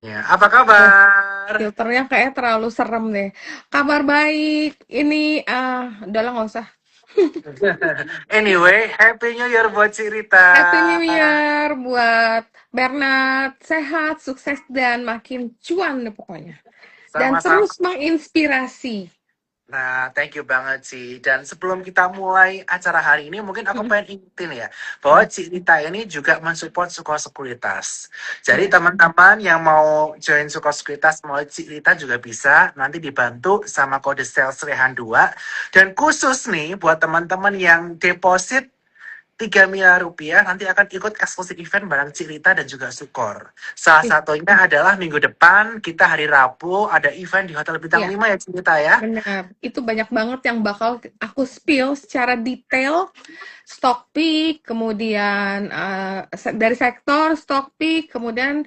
Ya, apa Aduh, kabar? filternya kayak terlalu serem deh. Kabar baik. Ini udahlah nggak usah. Anyway, Happy New Year buat Cik Rita. Happy New Year buat Bernard. Sehat, sukses dan makin cuan deh pokoknya. Dan Sama-sama. terus menginspirasi. Nah, thank you banget sih. Dan sebelum kita mulai acara hari ini, mungkin aku Mm, pengen ingetin ya, bahwa mm, Cik Rita ini juga mensupport Sukosekuritas. Jadi ya. teman-teman yang mau join Sukosekuritas melalui Cik Rita juga bisa nanti dibantu sama kode sales Rehan 2. Dan khusus nih buat teman-teman yang deposit 3 miliar rupiah nanti akan ikut eksklusif event bareng Cirita dan juga Sukor. Salah Ih, satunya adalah minggu depan kita hari Rabu ada event di Hotel Bintang iya, 5 ya Cirita ya. benar. Itu banyak banget yang bakal aku spill secara detail. Stock pick, kemudian dari sektor stock pick, kemudian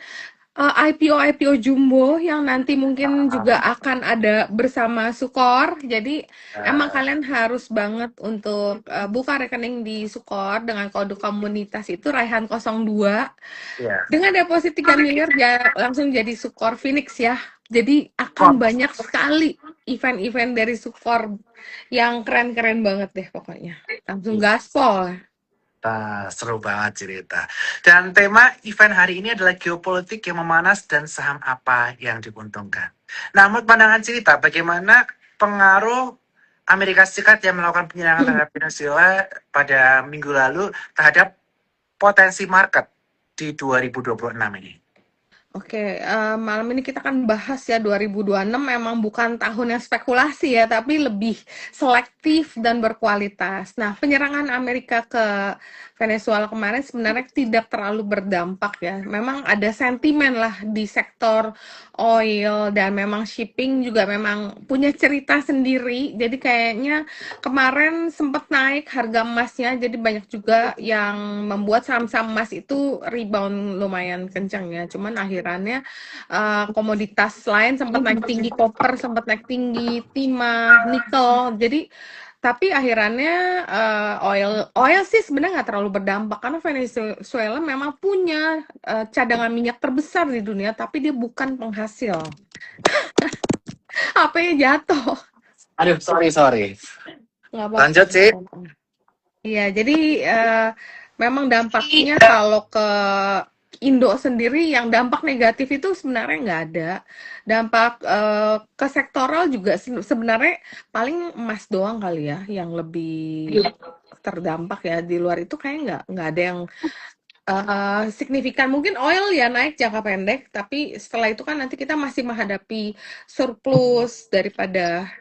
IPO-IPO jumbo yang nanti mungkin juga akan ada bersama Sukor. Jadi emang Uh, kalian harus banget untuk buka rekening di Sukor dengan kode komunitas itu Raihan 02. ya. Dengan deposit 3 miliar langsung jadi Sukor Phoenix ya. Jadi akan banyak sekali event-event dari Sukor yang keren-keren banget deh pokoknya. Langsung gaspol. Nah, seru banget cerita. Dan tema event hari ini adalah geopolitik yang memanas dan saham apa yang diuntungkan. Nah, menurut pandangan cerita, bagaimana pengaruh Amerika Serikat yang melakukan penyerangan terhadap Venezuela pada minggu lalu terhadap potensi market di 2026 ini? Oke, malam ini kita akan bahas ya 2026 memang bukan tahun yang spekulasi ya, tapi lebih selektif dan berkualitas. Nah, penyerangan Amerika ke Venezuela kemarin sebenarnya tidak terlalu berdampak ya. Memang ada sentimen lah di sektor oil dan memang shipping juga memang punya cerita sendiri. Jadi kayaknya kemarin sempat naik harga emasnya, jadi banyak juga yang membuat saham-saham emas itu rebound lumayan kencang ya. Cuman akhirannya komoditas lain sempat naik tinggi, koper sempat naik tinggi, timah, nikel. Jadi tapi akhirannya oil sih sebenarnya nggak terlalu berdampak karena Venezuela memang punya cadangan minyak terbesar di dunia, tapi dia bukan penghasil. HP-nya jatuh. Aduh, sorry, sorry. Nggak apa-apa, Lanjut nggak sih. apa-apa. Iya, jadi memang dampaknya kalau ke Indo sendiri yang dampak negatif itu sebenarnya nggak ada. Dampak ke sektoral juga sebenarnya paling emas doang kali ya yang lebih terdampak ya. Di luar itu kayak nggak ada yang signifikan. Mungkin oil ya naik jangka pendek, tapi setelah itu kan nanti kita masih menghadapi surplus daripada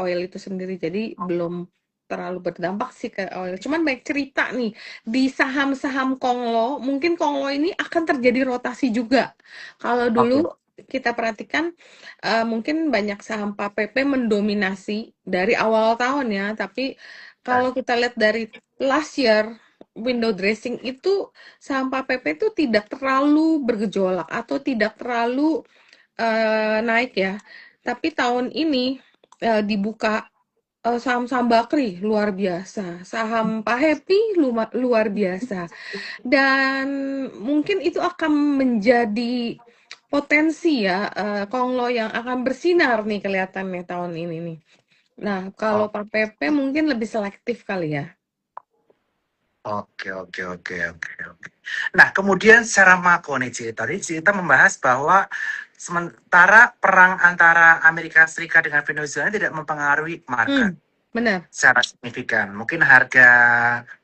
oil itu sendiri. Jadi belum terlalu berdampak sih ke oil. Cuman baik cerita nih, di saham-saham Konglo, mungkin Konglo ini akan terjadi rotasi juga. Kalau Oke. dulu kita perhatikan mungkin banyak saham PAPP mendominasi dari awal tahun ya, tapi Ya. kalau kita lihat dari last year window dressing itu saham PAPP itu tidak terlalu bergejolak atau tidak terlalu naik ya. Tapi tahun ini dibuka saham-saham Bakri luar biasa, saham Pak Happy luar biasa, dan mungkin itu akan menjadi potensi ya Konglo yang akan bersinar nih kelihatannya tahun ini nih. Nah, kalau Oh, Pak PP mungkin lebih selektif kali ya. oke, oke, oke, oke, oke. Nah, kemudian secara makro nih cerita. Tadi cerita membahas bahwa sementara perang antara Amerika Serikat dengan Venezuela tidak mempengaruhi market Benar. secara signifikan. Mungkin harga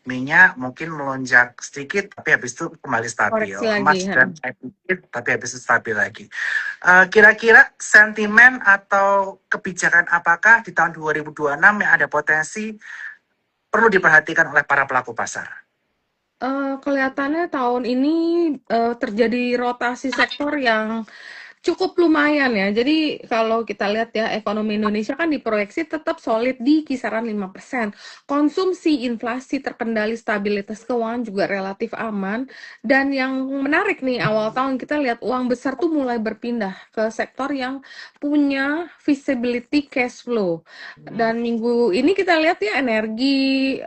minyak mungkin melonjak sedikit, tapi habis itu kembali stabil. Koreksi lagi. Emas Ha. dan naik sedikit, tapi habis itu stabil lagi. Kira-kira sentimen atau kebijakan apakah di tahun 2026 yang ada potensi perlu diperhatikan oleh para pelaku pasar? Kelihatannya tahun ini terjadi rotasi sektor yang Cukup lumayan ya. Jadi kalau kita lihat ya, ekonomi Indonesia kan diproyeksi tetap solid di kisaran 5%. Konsumsi, inflasi terkendali, stabilitas keuangan juga relatif aman. Dan yang menarik nih, awal tahun kita lihat uang besar tuh mulai berpindah ke sektor yang punya visibility cash flow. Dan minggu ini kita lihat ya energi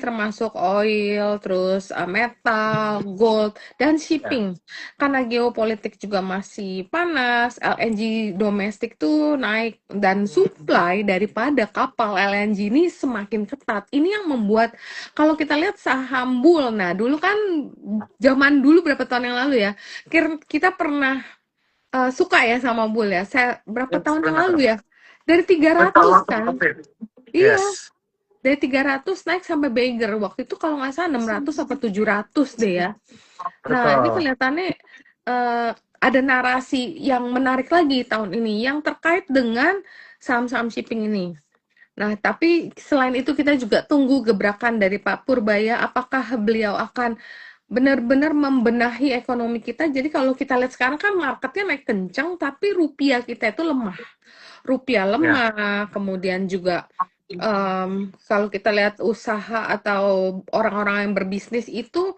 termasuk oil, terus metal, gold, dan Ya. shipping. Karena geopolitik juga masih panas, LNG domestik tuh naik dan supply daripada kapal LNG ini semakin ketat. Ini yang membuat kalau kita lihat saham bull, nah dulu kan zaman dulu berapa tahun yang lalu ya, kita pernah suka ya sama bull ya. Saya berapa Yes, tahun yang benar. lalu ya? Dari Betul 300 waktu kan? COVID. Iya, Yes, dari 300 naik sampai beggar. Waktu itu kalau nggak salah 600 atau 700 deh ya. Nah, ini betul. kelihatannya ada narasi yang menarik lagi tahun ini yang terkait dengan saham-saham shipping ini. Nah, tapi selain itu kita juga tunggu gebrakan dari Pak Purbaya, apakah beliau akan benar-benar membenahi ekonomi kita. Jadi kalau kita lihat sekarang kan marketnya naik kencang, tapi rupiah kita itu lemah. Rupiah Ya. lemah, kemudian juga kalau kita lihat usaha atau orang-orang yang berbisnis itu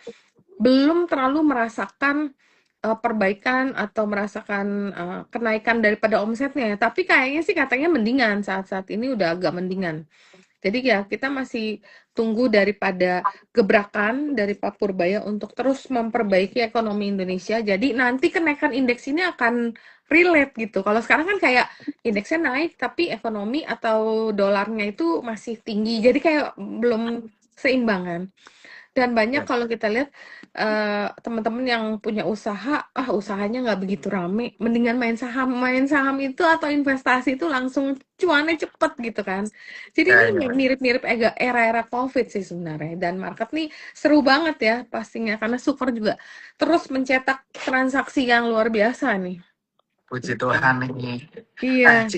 belum terlalu merasakan perbaikan atau merasakan kenaikan daripada omsetnya. Tapi kayaknya sih katanya mendingan saat-saat ini udah agak mendingan. Jadi ya kita masih tunggu daripada gebrakan dari Pak Purbaya untuk terus memperbaiki ekonomi Indonesia. Jadi nanti kenaikan indeks ini akan relate gitu. Kalau sekarang kan kayak indeksnya naik tapi ekonomi atau dolarnya itu masih tinggi. Jadi kayak belum seimbangan. Dan banyak Ya. kalau kita lihat teman-teman yang punya usaha, usahanya nggak begitu rame, mendingan main saham itu atau investasi itu langsung cuannya cepet gitu kan. Jadi Ya, ini ya. mirip-mirip era-era COVID sih sebenarnya. Dan market nih seru banget ya pastinya karena super juga terus mencetak transaksi yang luar biasa nih. Puji Gitu. Tuhan ini. Nah, Iya.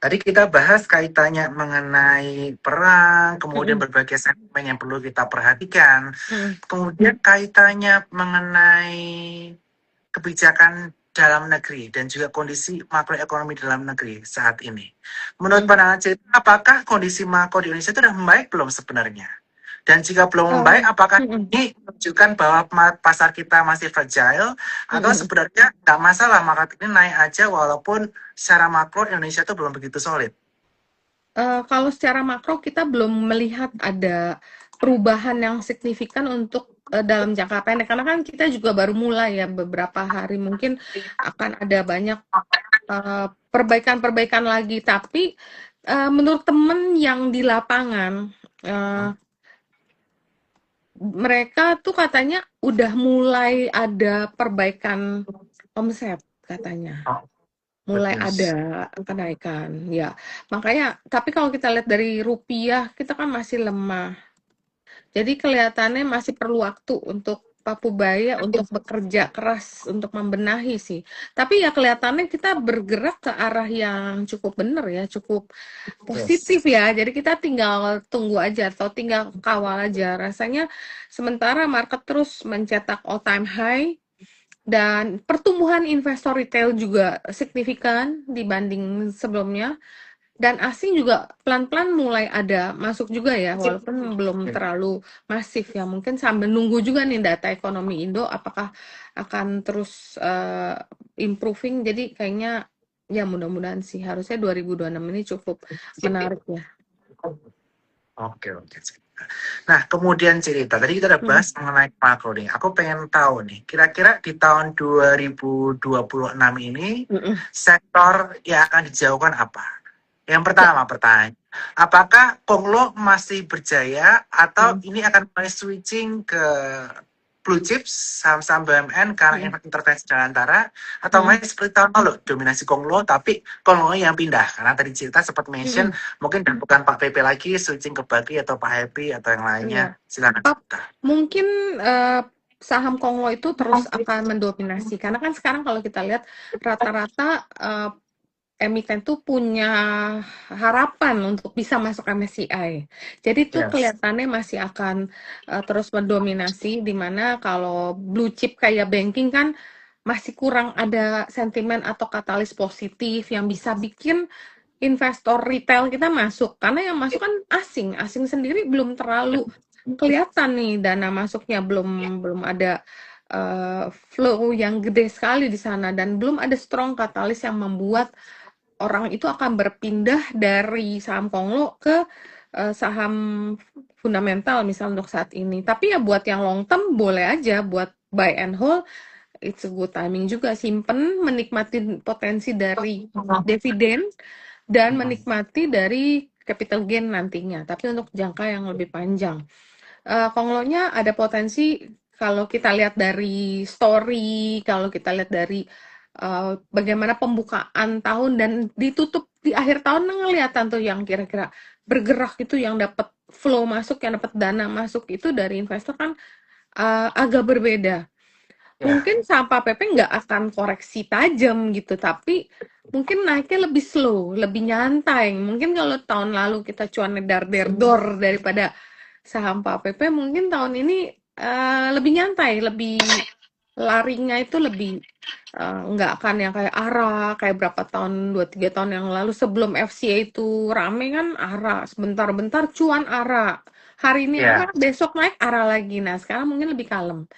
tadi kita bahas kaitannya mengenai perang, kemudian Mm-mm. berbagai sentimen yang perlu kita perhatikan, Mm. kemudian kaitannya mengenai kebijakan dalam negeri dan juga kondisi makroekonomi dalam negeri saat ini. Menurut Mm. pandangan Cita, apakah kondisi makro di Indonesia itu sudah membaik belum sebenarnya? Dan jika belum membaik, apakah Mm-mm. ini menunjukkan bahwa pasar kita masih fragile atau Mm-mm. sebenarnya nggak masalah market ini naik aja walaupun secara makro Indonesia itu belum begitu solid? Kalau secara makro kita belum melihat ada perubahan yang signifikan untuk dalam jangka pendek karena kan kita juga baru mulai ya beberapa hari mungkin akan ada banyak perbaikan-perbaikan lagi tapi menurut temen yang di lapangan eh, mereka tuh katanya udah mulai ada perbaikan omset katanya. Oh, Mulai bagus. ada kenaikan, ya. Makanya, tapi kalau kita lihat dari rupiah, kita kan masih lemah. Jadi kelihatannya masih perlu waktu untuk Papubaya untuk bekerja keras untuk membenahi sih. Tapi ya kelihatannya kita bergerak ke arah yang cukup benar ya, cukup positif Yes. ya. Jadi kita tinggal tunggu aja atau tinggal kawal aja. Rasanya sementara market terus mencetak all time high, dan pertumbuhan investor retail juga signifikan dibanding sebelumnya. Dan asing juga pelan-pelan mulai ada masuk juga ya, walaupun belum terlalu masif ya. Mungkin sambil nunggu juga nih data ekonomi Indo, apakah akan terus improving. Jadi kayaknya ya mudah-mudahan sih. Harusnya 2026 ini cukup menarik ya. Oke, oke. Nah, kemudian cerita. Tadi kita udah Mm, bahas mengenai makro nih. Aku pengen tahu nih, kira-kira di tahun 2026 ini, mm, mm. sektor yang akan dijauhkan apa? Yang Ya. pertama, pertanyaan. Apakah Konglo masih berjaya atau Mm, ini akan mulai switching ke blue chips, saham-saham BUMN karena mm, intervensi Jakarta, atau mm, main seperti tahun lalu, dominasi Konglo, tapi Konglo yang pindah. Karena tadi cerita sempat mention, mm, mungkin bukan Pak PP lagi, switching ke Bakri atau Pak Happy atau yang mm. Iya. lainnya. Silakan Pap, cerita. mungkin saham Konglo itu terus akan mendominasi karena kan sekarang kalau kita lihat rata-rata emiten tuh punya harapan untuk bisa masuk MSCI. Jadi itu Yes. kelihatannya masih akan terus mendominasi di mana kalau blue chip kayak banking kan masih kurang ada sentimen atau katalis positif yang bisa bikin investor retail kita masuk. Karena yang masuk kan asing, asing sendiri belum terlalu kelihatan nih dana masuknya, belum belum ada flow yang gede sekali di sana dan belum ada strong katalis yang membuat orang itu akan berpindah dari saham Konglo ke saham fundamental misal untuk saat ini. Tapi ya buat yang long term boleh aja buat buy and hold, it's a good timing juga, simpen, menikmati potensi dari dividen dan menikmati dari capital gain nantinya, tapi untuk jangka yang lebih panjang. Konglonya ada potensi kalau kita lihat dari story, kalau kita lihat dari bagaimana pembukaan tahun dan ditutup di akhir tahun, ngeliatan tuh yang kira-kira bergerak itu, yang dapat flow masuk, yang dapat dana masuk itu dari investor kan agak berbeda. Ya, Mungkin saham PP nggak akan koreksi tajam gitu, tapi mungkin naiknya lebih slow, lebih nyantai. Mungkin kalau tahun lalu kita cuannya dar-der-dor daripada saham PP, mungkin tahun ini lebih nyantai, lebih larinya itu lebih nggak akan yang kayak ARA, kayak berapa tahun, 2-3 tahun yang lalu sebelum FCA itu rame kan ARA, sebentar-bentar cuan ARA. Hari ini ya. ARA, besok naik ARA lagi. Nah, sekarang mungkin lebih kalem.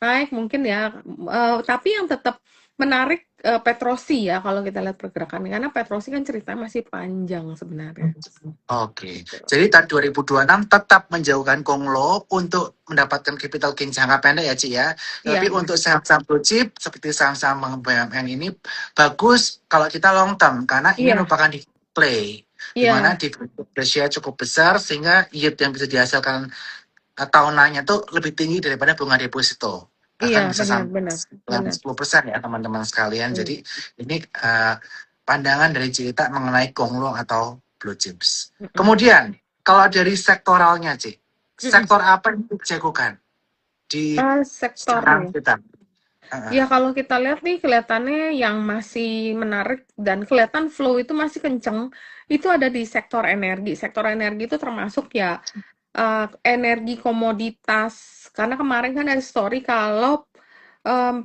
Naik mungkin ya, tapi yang tetap menarik Petrosi ya kalau kita lihat pergerakan, karena Petrosi kan ceritanya masih panjang sebenarnya. Oke, jadi tahun 2026 tetap menjauhkan Konglo untuk mendapatkan capital gain jangka pendek ya, Ci ya. Iya, Tapi untuk saham-saham blue chip seperti saham-saham BUMN ini bagus kalau kita long term karena ini iya, merupakan di play di iya, mana di Indonesia cukup besar sehingga yield yang bisa dihasilkan tahunannya tuh lebih tinggi daripada bunga deposito. iya, Bahkan bisa benar, sampai benar, benar. 10% ya teman-teman sekalian. Hmm. Jadi ini pandangan dari cerita mengenai Konglo atau blue chips. Mm-mm. Kemudian kalau dari sektoralnya, Ci, Mm-mm. sektor apa yang dijagokan di sekarang Sektornya. kita? Ya kalau kita lihat nih kelihatannya yang masih menarik dan kelihatan flow itu masih kenceng, itu ada di sektor energi. Sektor energi itu termasuk ya energi komoditas. Karena kemarin kan ada story kalau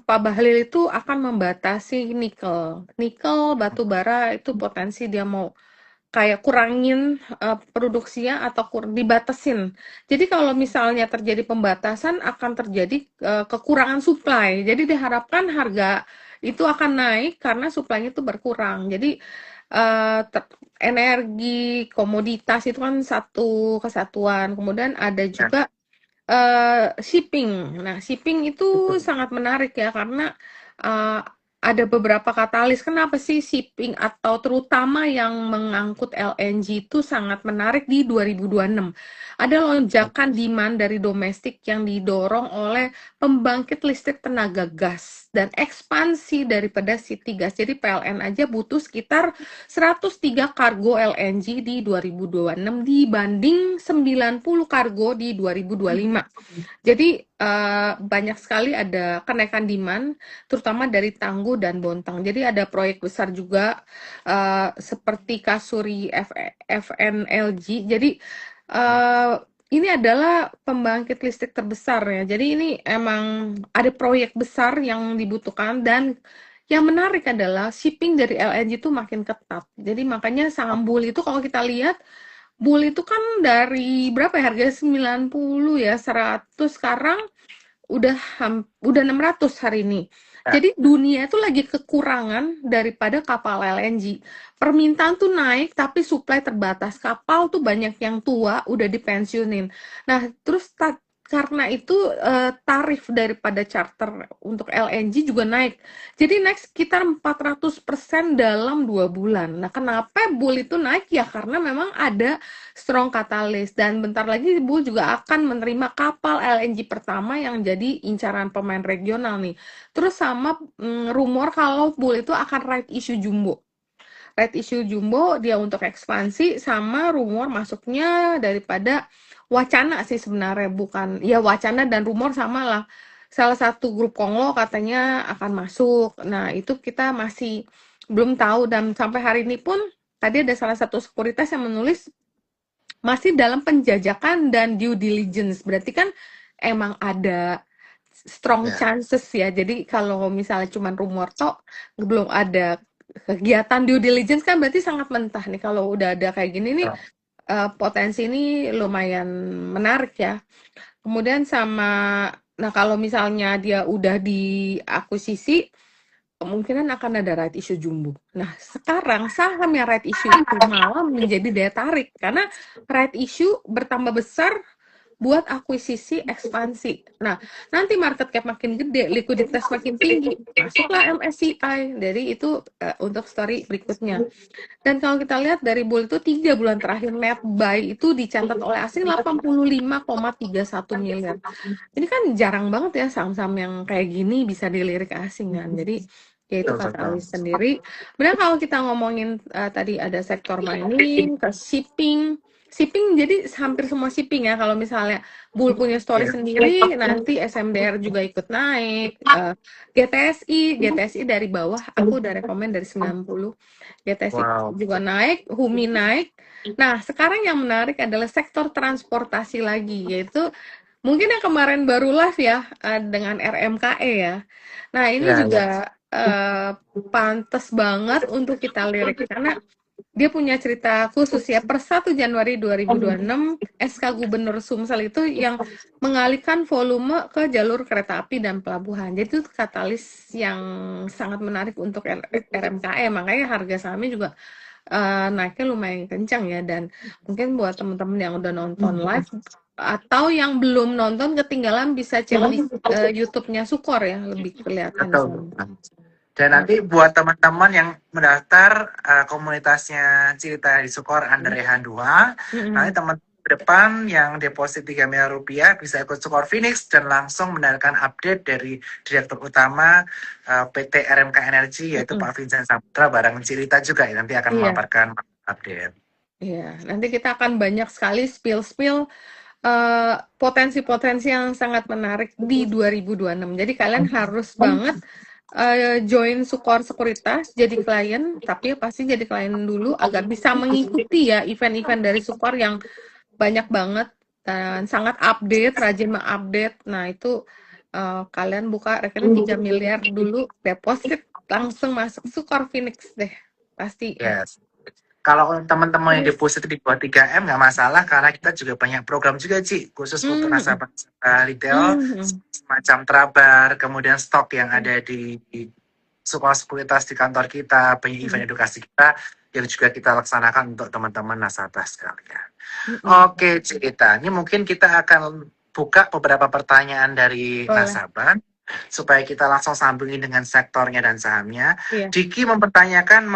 Pak Bahlil itu akan membatasi nikel. Nikel, batu bara itu potensi dia mau kayak kurangin produksinya atau dibatasin. Jadi kalau misalnya terjadi pembatasan akan terjadi kekurangan supply. Jadi diharapkan harga itu akan naik karena supply-nya itu berkurang. Jadi eh, ter- energi komoditas itu kan satu kesatuan. Kemudian ada Ya. juga shipping. Nah, shipping itu sangat menarik ya karena uh, ada beberapa katalis. Kenapa sih shipping atau terutama yang mengangkut LNG itu sangat menarik di 2026? Ada lonjakan demand dari domestik yang didorong oleh pembangkit listrik tenaga gas dan ekspansi daripada City Gas. Jadi PLN aja butuh sekitar 103 kargo LNG di 2026 dibanding 90 kargo di 2025. Jadi banyak sekali ada kenaikan demand, terutama dari Tangguh dan Bontang. Jadi ada proyek besar juga seperti Kasuri FNLG. Jadi eh, ini adalah pembangkit listrik terbesar ya. Jadi ini emang ada proyek besar yang dibutuhkan dan yang menarik adalah shipping dari LNG itu makin ketat. Jadi makanya saham Bull itu kalau kita lihat Bull itu kan dari berapa ya harga 90 ya 100, sekarang udah 600 hari ini. Ya. Jadi dunia itu lagi kekurangan daripada kapal LNG. Permintaan tuh naik tapi supply terbatas. Kapal tuh banyak yang tua udah dipensiunin. Nah, terus karena itu tarif daripada charter untuk LNG juga naik. Jadi naik sekitar 400% dalam 2 bulan. Nah, kenapa Bull itu naik? Ya karena memang ada strong katalis dan bentar lagi Bull juga akan menerima kapal LNG pertama yang jadi incaran pemain regional nih. Terus sama rumor kalau Bull itu akan right issue jumbo. Right issue jumbo dia untuk ekspansi, sama rumor masuknya daripada wacana sih sebenarnya, bukan ya, wacana dan rumor sama lah. Salah satu grup Konglo katanya akan masuk. Nah, itu kita masih belum tahu dan sampai hari ini pun tadi ada salah satu sekuritas yang menulis masih dalam penjajakan dan due diligence. Berarti kan emang ada strong Ya. chances ya. Jadi kalau misalnya cuman rumor tok, belum ada kegiatan due diligence kan berarti sangat mentah nih. Kalau udah ada kayak gini nih, potensi ini lumayan menarik ya. Kemudian sama, nah kalau misalnya dia udah diakuisisi, kemungkinan akan ada right issue jumbo. Nah, sekarang saham yang right issue itu malah menjadi daya tarik karena right issue bertambah besar buat akuisisi ekspansi. Nah, nanti market cap makin gede, likuiditas makin tinggi, masuklah MSCI. Jadi itu untuk story berikutnya. Dan kalau kita lihat dari bull itu 3 bulan terakhir net buy itu dicatat oleh asing 85,31 miliar. Ini kan jarang banget ya saham-saham yang kayak gini bisa dilirik asing kan. Jadi ya itu Betul, kata betul. Alis sendiri. Kemudian kalau kita ngomongin tadi ada sektor mining, ke shipping. Shipping jadi hampir semua shipping ya. Kalau misalnya Bull punya story Ya. sendiri, nanti SMDR juga ikut naik. GTSI dari bawah aku udah rekomen dari 90. GTSI Wow. juga naik, Humi naik. Nah, sekarang yang menarik adalah sektor transportasi lagi, yaitu mungkin yang kemarin baru live ya, dengan RMKE ya. Nah, ini Ya, ya. juga pantas banget untuk kita lirik karena dia punya cerita khusus ya. Per 1 Januari 2026, SK Gubernur Sumsel itu yang mengalihkan volume ke jalur kereta api dan pelabuhan. Jadi itu katalis yang sangat menarik untuk RMKE. Makanya harga sahamnya juga naiknya lumayan kencang ya. Dan mungkin buat teman-teman yang udah nonton live atau yang belum nonton ketinggalan bisa cek di YouTube-nya Sukor ya, lebih kelihatan di sana. Betul. Dan Nah, nanti buat teman-teman yang mendaftar komunitasnya Cerita di Sukor Under Rehan 2, nanti teman ke depan yang deposit 3 miliar rupiah bisa ikut Sukor Phoenix dan langsung mendapatkan update dari Direktur Utama PT RMK Energi yaitu Pak Vincent Saputra bareng Cerita juga ya, nanti akan iya. memaparkan update. Iya, nanti kita akan banyak sekali spill-spill potensi-potensi yang sangat menarik di 2026. Jadi kalian harus banget join Sukor Sekuritas jadi klien, tapi pasti jadi klien dulu agar bisa mengikuti ya event-event dari Sukor yang banyak banget dan sangat update, rajin mengupdate. Nah, itu kalian buka rekening 3 miliar dulu, deposit langsung masuk Sukor Phoenix deh. Pasti. Yes. Kalau teman-teman yang Terus, deposit di bawah 3M nggak masalah karena kita juga banyak program juga Ci, khusus untuk nasabah retail semacam Trabar, kemudian stok yang ada di sekolah sekuritas di kantor kita, banyak event edukasi kita yang juga kita laksanakan untuk teman-teman nasabah sekalian. Oke, Cerita. Ini mungkin kita akan buka beberapa pertanyaan dari boleh. nasabah supaya kita langsung sambungin dengan sektornya dan sahamnya. Iya. Diki mempertanyakan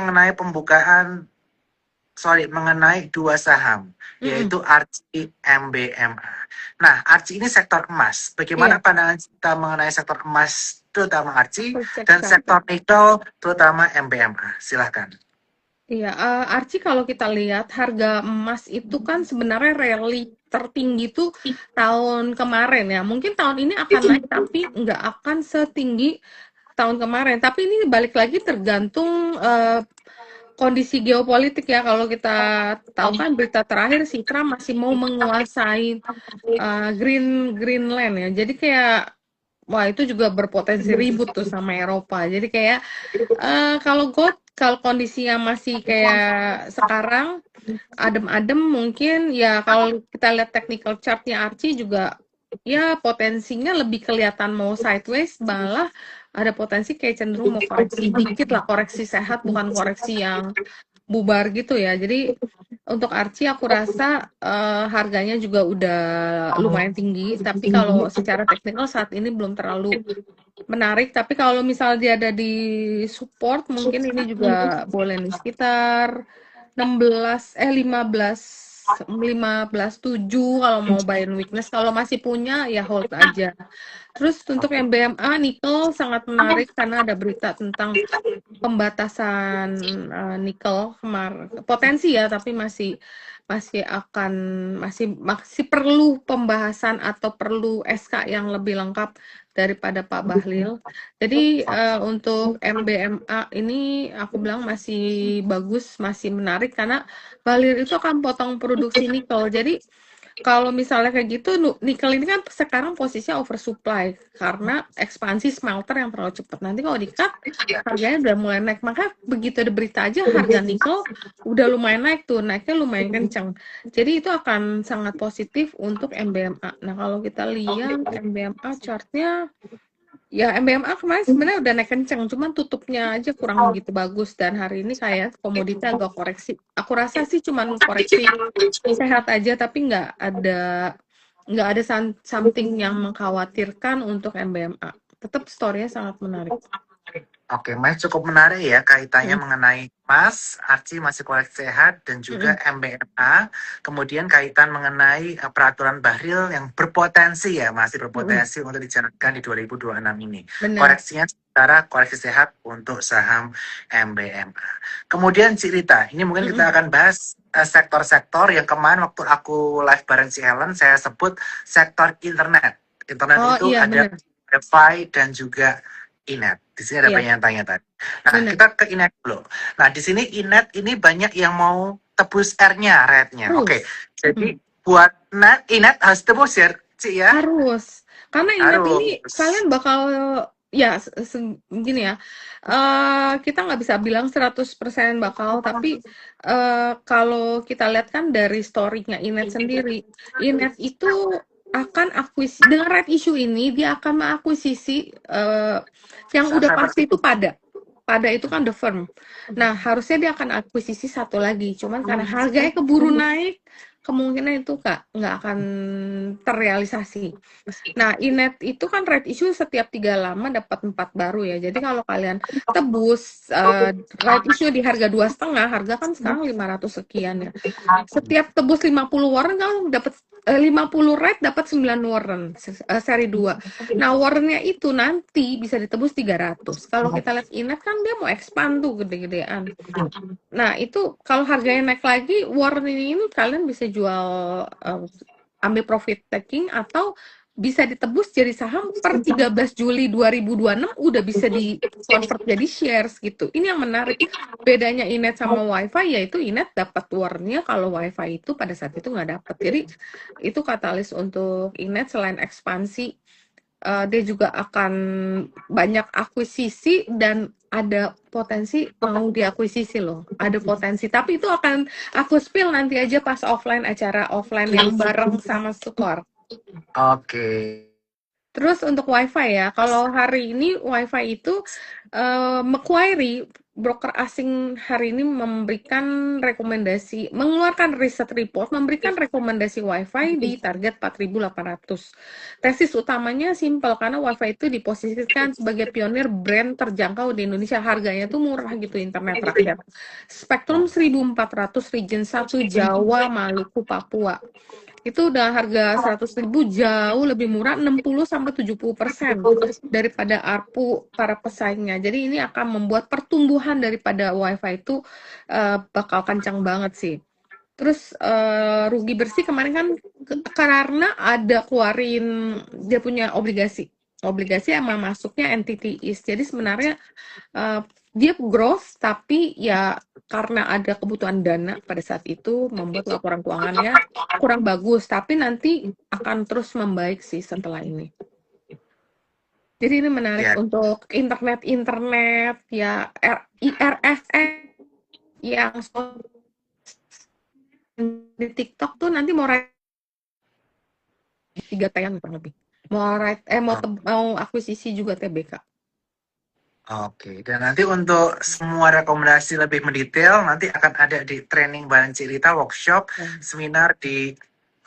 mengenai dua saham, yaitu Archie MBMA. Nah, Archie ini sektor emas. Bagaimana Iya. pandangan kita mengenai sektor emas, terutama Archie, Cek dan chart. sektor nikel, terutama MBMA? Silahkan. Iya, Archie kalau kita lihat harga emas itu kan sebenarnya rally tertinggi tuh tahun kemarin ya. Mungkin tahun ini akan naik tapi nggak akan setinggi tahun kemarin. Tapi ini balik lagi tergantung kondisi geopolitik ya. Kalau kita tahu kan berita terakhir si Trump masih mau menguasai Greenland ya. Jadi kayak wah itu juga berpotensi ribut tuh sama Eropa. Jadi kayak kalau kondisinya masih kayak sekarang adem-adem mungkin ya kalau kita lihat technical chartnya Archie juga ya potensinya lebih kelihatan mau sideways malah ada potensi kayak cenderung mau koreksi dikit lah, koreksi sehat bukan koreksi yang bubar gitu ya. Jadi untuk Archie aku rasa harganya juga udah lumayan tinggi, tapi kalau secara teknikal saat ini belum terlalu menarik. Tapi kalau misal dia ada di support mungkin ini juga boleh nih sekitar 15.7 kalau mau buy in weakness. Kalau masih punya ya hold aja. Terus untuk yang BMA nikel sangat menarik karena ada berita tentang pembatasan nikel kemarin. Potensi ya, tapi masih perlu pembahasan atau perlu SK yang lebih lengkap daripada Pak Bahlil. Jadi untuk MBMA ini aku bilang masih bagus, masih menarik karena Bahlil itu akan potong produksi nikel. Jadi kalau misalnya kayak gitu, nikel ini kan sekarang posisinya oversupply karena ekspansi smelter yang terlalu cepat. Nanti kalau di-cut, harganya udah mulai naik. Maka begitu ada berita aja harga nikel udah lumayan naik tuh, naiknya lumayan kenceng. Jadi itu akan sangat positif untuk MBMA. Nah, kalau kita lihat MBMA chartnya, ya MBMA kemarin sebenarnya udah naik kenceng, cuman tutupnya aja kurang begitu bagus dan hari ini kayak komoditi agak koreksi. Aku rasa sih cuman koreksi sehat aja tapi nggak ada something yang mengkhawatirkan untuk MBMA. Tetap story-nya sangat menarik. Oke, Mas cukup menarik ya kaitannya Mm, mengenai emas, Archie masih koleksi sehat, dan juga mm, MBMA. Kemudian kaitan mengenai peraturan Bahril yang berpotensi ya, masih mm. berpotensi untuk dijalankan di 2026 ini. Benar. Koreksinya secara koreksi sehat untuk saham MBMA. Kemudian Cik Rita, ini mungkin Mm. kita akan bahas sektor-sektor yang kemarin waktu aku live bareng si Helen, saya sebut sektor internet. Internet Oh itu iya ada benar. WiFi dan juga Inet. Di sini ada Iya penyanyi tanya tadi. Nah, benar. kita ke Inet dulu. Nah, di sini Inet ini banyak yang mau tebus R-nya, rate-nya. Oke, Harus. jadi Mm. buat Inet harus tebus ya, Ci ya? Harus. Karena ingat ini Harus. kalian bakal ya gini ya. Kita nggak bisa bilang 100% bakal, tapi kalau kita lihat kan dari story-nya Inet sendiri, Inet itu akan dengan right issue ini dia akan mengakuisisi yang udah pasti itu pada itu kan the firm. Nah, harusnya dia akan akuisisi satu lagi. Cuman karena harganya keburu naik, kemungkinan itu nggak akan terrealisasi. Nah, Inet itu kan right issue setiap 3 lama dapat 4 baru ya. Jadi kalau kalian tebus right issue di harga 2,5, harga kan sekarang 500 sekian ya. Setiap tebus 50 warren kamu dapat 50 right dapat 9 warren seri 2. Nah, warrennya itu nanti bisa ditebus 300. Kalau kita lihat Inet kan dia mau expand tuh gede-gedean. Nah, itu kalau harganya naik lagi, warren ini kalian bisa jual, ambil profit taking atau bisa ditebus jadi saham per 13 Juli 2026 udah bisa di-convert jadi shares gitu. Ini yang menarik. Bedanya Inet sama WiFi yaitu Inet dapat warnnya kalau WiFi itu pada saat itu nggak dapat. Jadi itu katalis untuk Inet selain ekspansi, dia juga akan banyak akuisisi dan ada potensi mau diakuisisi loh. Ada potensi. Tapi itu akan aku spill nanti aja pas offline, acara offline yang bareng sama Sukor. Oke. Terus untuk WiFi ya, kalau hari ini WiFi itu Macquarie, broker asing hari ini mengeluarkan riset report, memberikan rekomendasi WiFi di target 4.800. Tesis utamanya simpel, karena WiFi itu diposisikan sebagai pionir brand terjangkau di Indonesia. Harganya tuh murah gitu, internet rakyat. Spektrum 1.400, region 1, Jawa, Maluku, Papua. Itu udah harga 100.000 jauh lebih murah 60-70% daripada ARPU para pesaingnya. Jadi ini akan membuat pertumbuhan daripada WiFi itu bakal kencang banget sih. Terus rugi bersih kemarin kan karena ada keluarin dia punya obligasi. Obligasi emang masuknya entity is. Jadi sebenarnya dia growth tapi ya karena ada kebutuhan dana pada saat itu membuat laporan keuangannya kurang bagus, tapi nanti akan terus membaik sih setelah ini. Jadi ini menarik Ya, untuk internet ya IRFN yang di TikTok tuh nanti mau 3 tayan kurang lebih. Mau akuisisi juga TBK. oke. Dan nanti untuk semua rekomendasi lebih mendetail nanti akan ada di training bareng Cirita workshop seminar di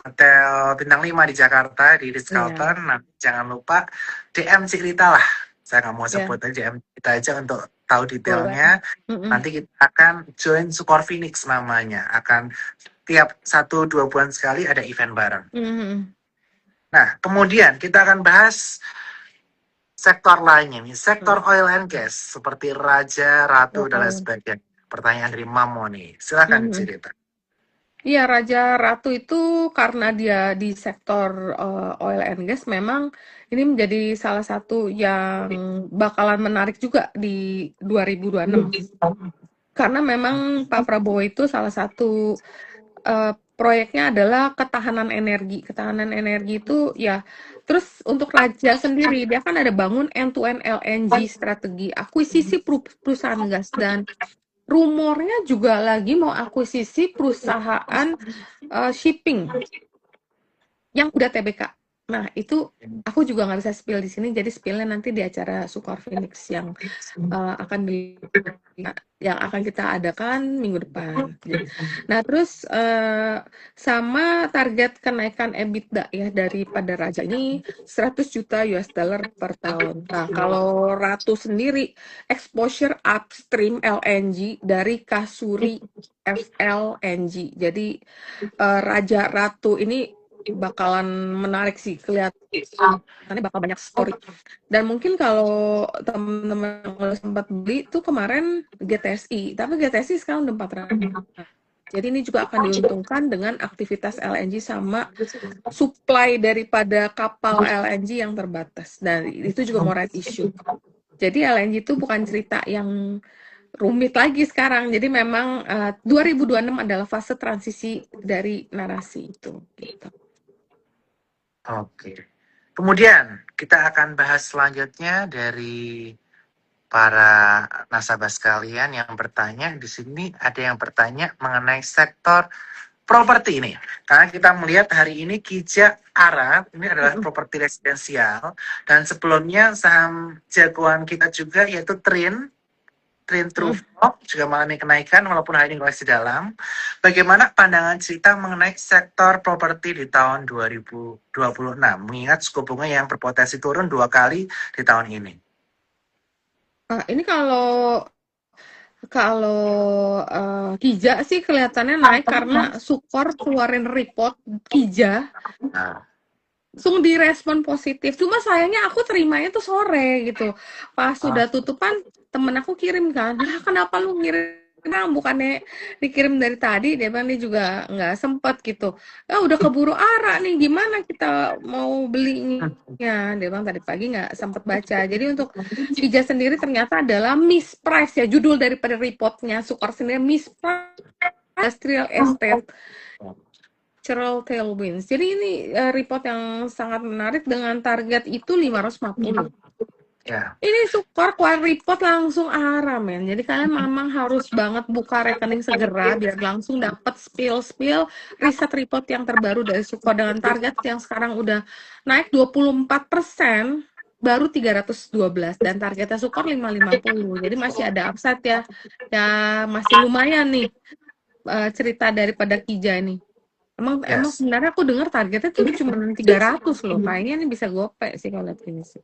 Hotel Bintang 5 di Jakarta di Iya, Ritz-Carlton. Nah, jangan lupa DM Cirita lah. Saya nggak mau ya, sebut aja DM kita aja untuk tahu boleh. detailnya. Mm-mm. Nanti kita akan join Sukor Phoenix namanya. Akan tiap 1-2 bulan sekali ada event bareng. Mm-mm. Nah, kemudian kita akan bahas sektor lainnya nih, sektor Mm. oil and gas seperti Raja, Ratu dan lain Oh. sebagainya. Pertanyaan dari Mamo nih, silakan Mhm. cerita. Iya, Raja Ratu itu karena dia di sektor oil and gas, memang ini menjadi salah satu yang bakalan menarik juga di 2026. Karena memang Pak Prabowo itu salah satu proyeknya adalah ketahanan energi. Ketahanan energi itu ya, terus untuk Raja sendiri, dia kan ada bangun end-to-end LNG strategi, akuisisi perusahaan gas, dan rumornya juga lagi mau akuisisi perusahaan shipping yang udah TBK. Nah, itu aku juga nggak bisa spill di sini, jadi spillnya nanti di acara Sukor Phoenix yang akan yang akan kita adakan minggu depan. Nah, terus sama target kenaikan EBITDA ya daripada Raja ini 100 juta US dollar per tahun. Nah, kalau Ratu sendiri exposure upstream LNG dari Kasuri FLNG. Jadi Raja Ratu ini bakalan menarik sih, kelihatannya bakal banyak story. Dan mungkin kalau teman-teman udah sempat beli tuh kemarin GTSI, tapi GTSI sekarang udah 400. Jadi ini juga akan diuntungkan dengan aktivitas LNG sama supply daripada kapal LNG yang terbatas. Dan itu juga mau right issue. Jadi LNG itu bukan cerita yang rumit lagi sekarang. Jadi memang 2026 adalah fase transisi dari narasi itu. Gitu. Oke. Kemudian kita akan bahas selanjutnya dari para nasabah sekalian yang bertanya. Di sini ada yang bertanya mengenai sektor properti ini. Karena kita melihat hari ini Kija Arab ini adalah properti residensial, dan sebelumnya saham jagoan kita juga yaitu Trin Truflo juga mengalami kenaikan walaupun hari ini koreksi dalam. Bagaimana pandangan cerita mengenai sektor properti di tahun 2026 mengingat suku bunga yang berpotensi turun 2 kali di tahun ini? Ini kalau Kija sih kelihatannya naik karena Sukor keluarin report Kija Nah, langsung direspon positif. Cuma sayangnya aku terimanya tuh sore gitu. Pas sudah tutupan, temen aku kirim kan, "Lah kenapa lu ngirim? Bukannya dikirim dari tadi?" Dia bilang dia juga nggak sempet gitu. "Ya udah keburu ARA nih, gimana kita mau belinya?" Dia bilang tadi pagi nggak sempet baca. Jadi untuk Kija sendiri ternyata adalah misprice ya, judul daripada reportnya Sukor sendiri misprice industrial estate structural tailwinds. Jadi ini report yang sangat menarik dengan target itu 550. ya. Ini Sukor keluar report langsung ARA, men. Jadi kalian memang harus banget buka rekening segera biar langsung dapat spill riset report yang terbaru dari Sukor dengan target yang sekarang udah naik 24%, baru 312 dan targetnya Sukor 550. Jadi masih ada upside ya. Ya masih lumayan nih cerita daripada Kija nih. Emang Yes. sebenarnya aku dengar targetnya tuh cuma 300 loh. Kayaknya ini bisa gope sih kalau lihat ini sih.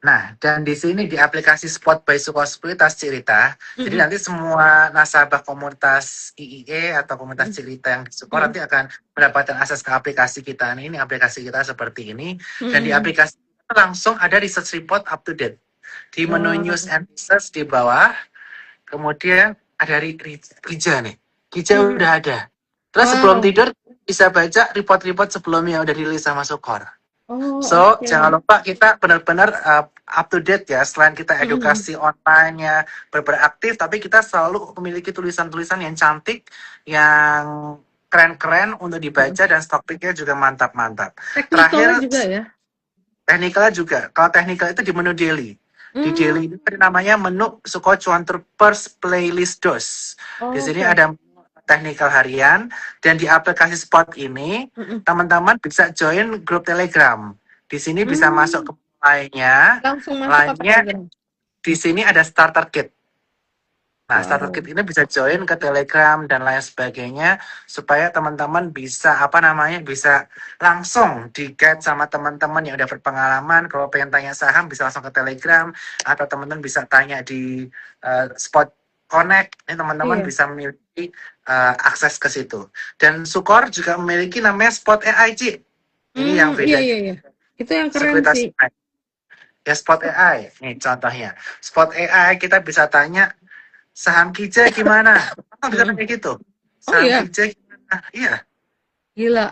Nah, dan di sini di aplikasi Spot by Sukor Sekuritas Cerita, jadi nanti semua nasabah komunitas IIE atau komunitas cerita yang di Sukor nanti akan mendapatkan akses ke aplikasi kita. Ini aplikasi kita seperti ini, dan di aplikasi kita langsung ada research report up to date. Di menu News and Research di bawah, kemudian ada Kija nih. Kija udah ada. Terus sebelum tidur bisa baca report-report sebelumnya yang udah dirilis sama Sukor. Jangan lupa kita benar-benar up to date ya. Selain kita edukasi online-nya beraktif, tapi kita selalu memiliki tulisan-tulisan yang cantik, yang keren-keren untuk dibaca, dan stock pick-nya juga mantap-mantap. Terakhir juga ya. Teknikalnya juga. Kalau teknikal itu di menu daily. Di daily itu namanya menu Sukor Cuan Troopers Playlist DOS. Di sini ada teknikal harian, dan di aplikasi Spot ini teman-teman bisa join grup Telegram. Di sini bisa masuk ke line-nya. Langsung masuk ke Telegram. Di sini ada starter kit. Nah, starter kit ini bisa join ke Telegram dan lain sebagainya supaya teman-teman bisa bisa langsung di-guide sama teman-teman yang udah berpengalaman. Kalau pengen tanya saham bisa langsung ke Telegram, atau teman-teman bisa tanya di Spot Connect. Ini teman-teman bisa memiliki akses ke situ. Dan Sukor juga memiliki namanya Spot AI. Ini yang beda. Iya. Itu yang keren sih. Ya, Spot AI. Nih contohnya. Spot AI kita bisa tanya saham Kija gimana? Bisa kayak gitu. Saham Kija gimana? Iya. Gila.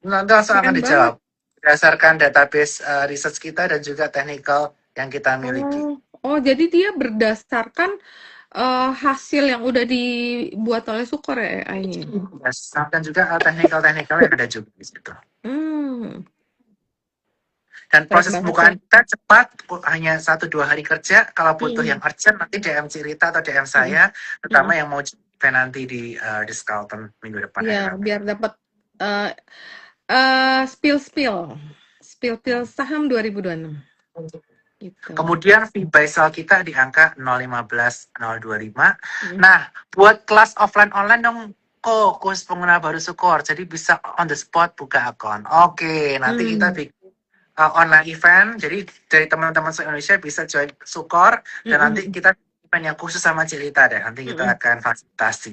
Nanti langsung akan dijawab. Berdasarkan database research kita dan juga technical yang kita miliki. Jadi dia berdasarkan hasil yang udah dibuat oleh Sukor ya AI-nya. Yes. Dan juga teknikal-teknikal yang ada juga di situ. Hmm, Dan keren proses banget ya. pembukaan kita cepat, hanya 1-2 hari kerja. Kalau butuh yang Mm-mm. urgent, nanti DM Cirita atau DM Mm-mm. saya, Mm-mm. terutama yang mau event nanti di Skalton minggu depan Iya, hari Rabu. biar dapat uh, spill saham 2026 gitu. Kemudian fee buy sell kita di angka 015 025. Mm. Nah, buat kelas offline online dong, kok khusus pengguna baru Sukor, jadi bisa on the spot buka akun. Oke, nanti kita Hmm. bikin online event, jadi dari teman-teman se-Indonesia bisa join Sukor, dan nanti Mm-mm. kita event yang khusus sama Cilita deh, nanti kita Mm-mm. akan fasilitasi.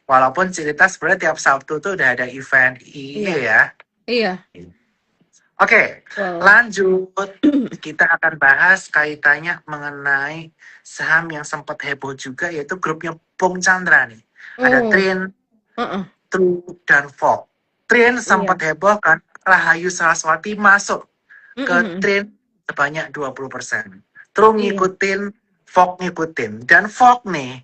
Walaupun Cilita sebenarnya tiap Sabtu tuh udah ada event Iya, IE ya. iya. Oke, Wow. lanjut. Kita akan bahas kaitannya mengenai saham yang sempat heboh juga, yaitu grupnya Bung Chandra nih. Ada Oh, Trin, uh-uh. True, dan Fog. Trin Iya. sempat heboh kan, Rahayu Saraswati masuk ke Mm-mm. Trin sebanyak 20%. True Iya. ngikutin, Fog ngikutin. Dan Fog nih,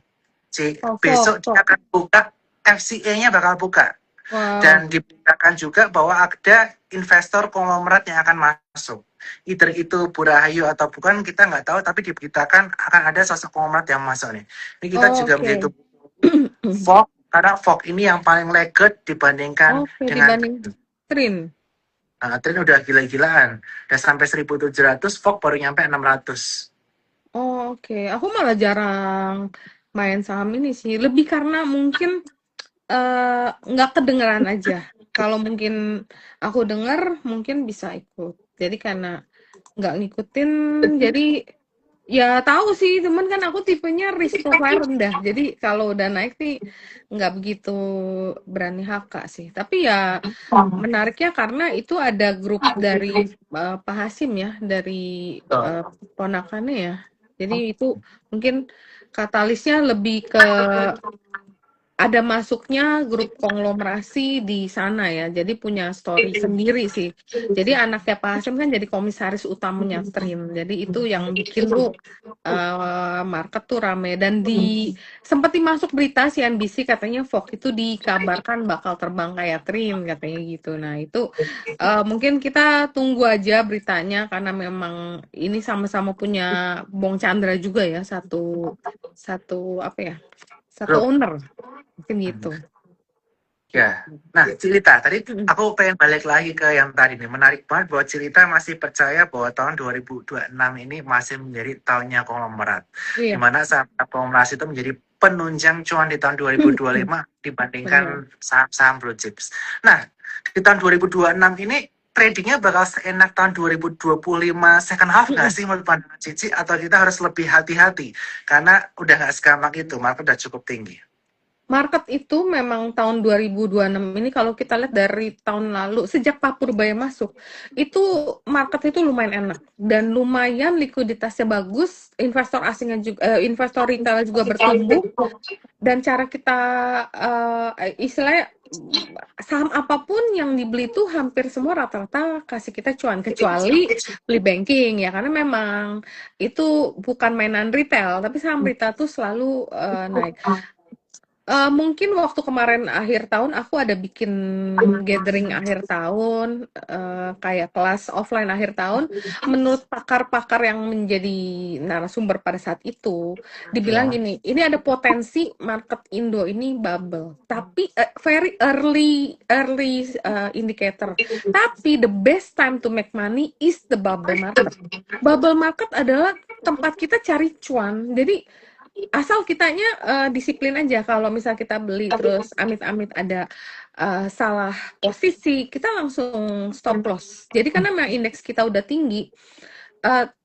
Oh, besok dia Fok. akan buka, FCA-nya bakal buka. Wow. Dan diberitakan juga bahwa ada investor konglomerat yang akan masuk. Either itu Burahayu atau bukan, kita nggak tahu, tapi diberitakan akan ada sosok konglomerat yang masuk nih. Ini kita juga menjadi Oke. Fog, karena Fog ini yang paling legat dibandingkan Oke, dengan dibanding Trin. Trin udah gila-gilaan. Udah sampai 1.700, Fog baru nyampe 600. Oh, oke. Aku malah jarang main saham ini sih. Lebih karena mungkin nggak kedengeran aja. Kalau mungkin aku denger, mungkin bisa ikut. Jadi karena nggak ngikutin, jadi ya tahu sih, cuman kan aku tipenya risk profile rendah. Jadi kalau udah naik nih nggak begitu berani HK sih. Tapi ya menariknya karena itu ada grup dari Pak Hasim ya, dari eh, ponakannya ya. Jadi itu mungkin katalisnya lebih ke ada masuknya grup konglomerasi di sana ya. Jadi punya story sendiri sih. Jadi anaknya Pak Hasim kan jadi komisaris utamanya Trin. Jadi itu yang bikin tuh market tuh rame. Dan sempat dimasuk berita CNBC katanya Fox itu dikabarkan bakal terbang kayak Trin katanya gitu. Nah itu mungkin kita tunggu aja beritanya karena memang ini sama-sama punya Bong Chandra juga ya, satu satu apa ya, satu Grup. owner. Mungkin gitu. Ya, nah Cilita, tadi Mhm. aku pengen balik lagi ke yang tadi nih. Menarik banget bahwa Cilita masih percaya bahwa tahun 2026 ini masih menjadi tahunnya konglomerat. Di Iya, mana saham konglomerat itu menjadi penunjang cuan di tahun 2025 benar. dibandingkan saham-saham blue chips. Nah, di tahun 2026 ini tradingnya bakal seenak tahun 2025 second half nggak Mhm. sih menurut pandangan Cici? Atau kita harus lebih hati-hati? Karena udah nggak segampang itu, market udah cukup tinggi. Market itu memang tahun 2026 ini kalau kita lihat dari tahun lalu, sejak Pak Purbaya masuk, itu market itu lumayan enak dan lumayan likuiditasnya bagus, investor asingnya juga, investor retail juga bertumbuh, dan cara kita istilahnya saham apapun yang dibeli itu hampir semua rata-rata kasih kita cuan kecuali beli banking ya karena memang itu bukan mainan retail tapi saham retail tuh selalu naik. Mungkin waktu kemarin akhir tahun aku ada bikin gathering akhir tahun, kayak kelas offline akhir tahun. Menurut pakar-pakar yang menjadi narasumber pada saat itu, dibilang Ya. gini, ini ada potensi market Indo ini bubble, tapi very early early indicator. Tapi the best time to make money is the bubble market. Bubble market adalah tempat kita cari cuan. Jadi asal kitanya disiplin aja. Kalau misal kita beli terus amit-amit ada salah posisi, kita langsung stop loss. Jadi karena memang indeks kita udah tinggi,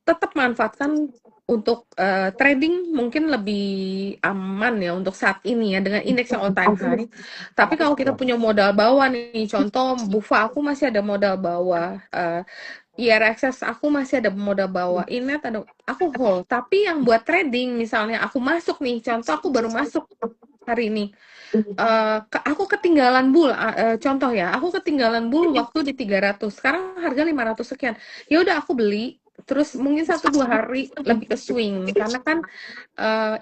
tetap manfaatkan untuk trading mungkin lebih aman ya untuk saat ini ya dengan indeks yang all time high. Tapi kalau kita punya modal bawah nih, contoh Bufa aku masih ada modal bawah, IRXS aku masih ada modal bawah, Inet ada, aku hold. Tapi yang buat trading misalnya aku masuk nih, contoh aku baru masuk hari ini, aku ketinggalan bull, contoh ya, aku ketinggalan bull waktu di 300, sekarang harga 500 sekian. Ya udah aku beli, terus mungkin 1-2 hari lebih ke swing karena kan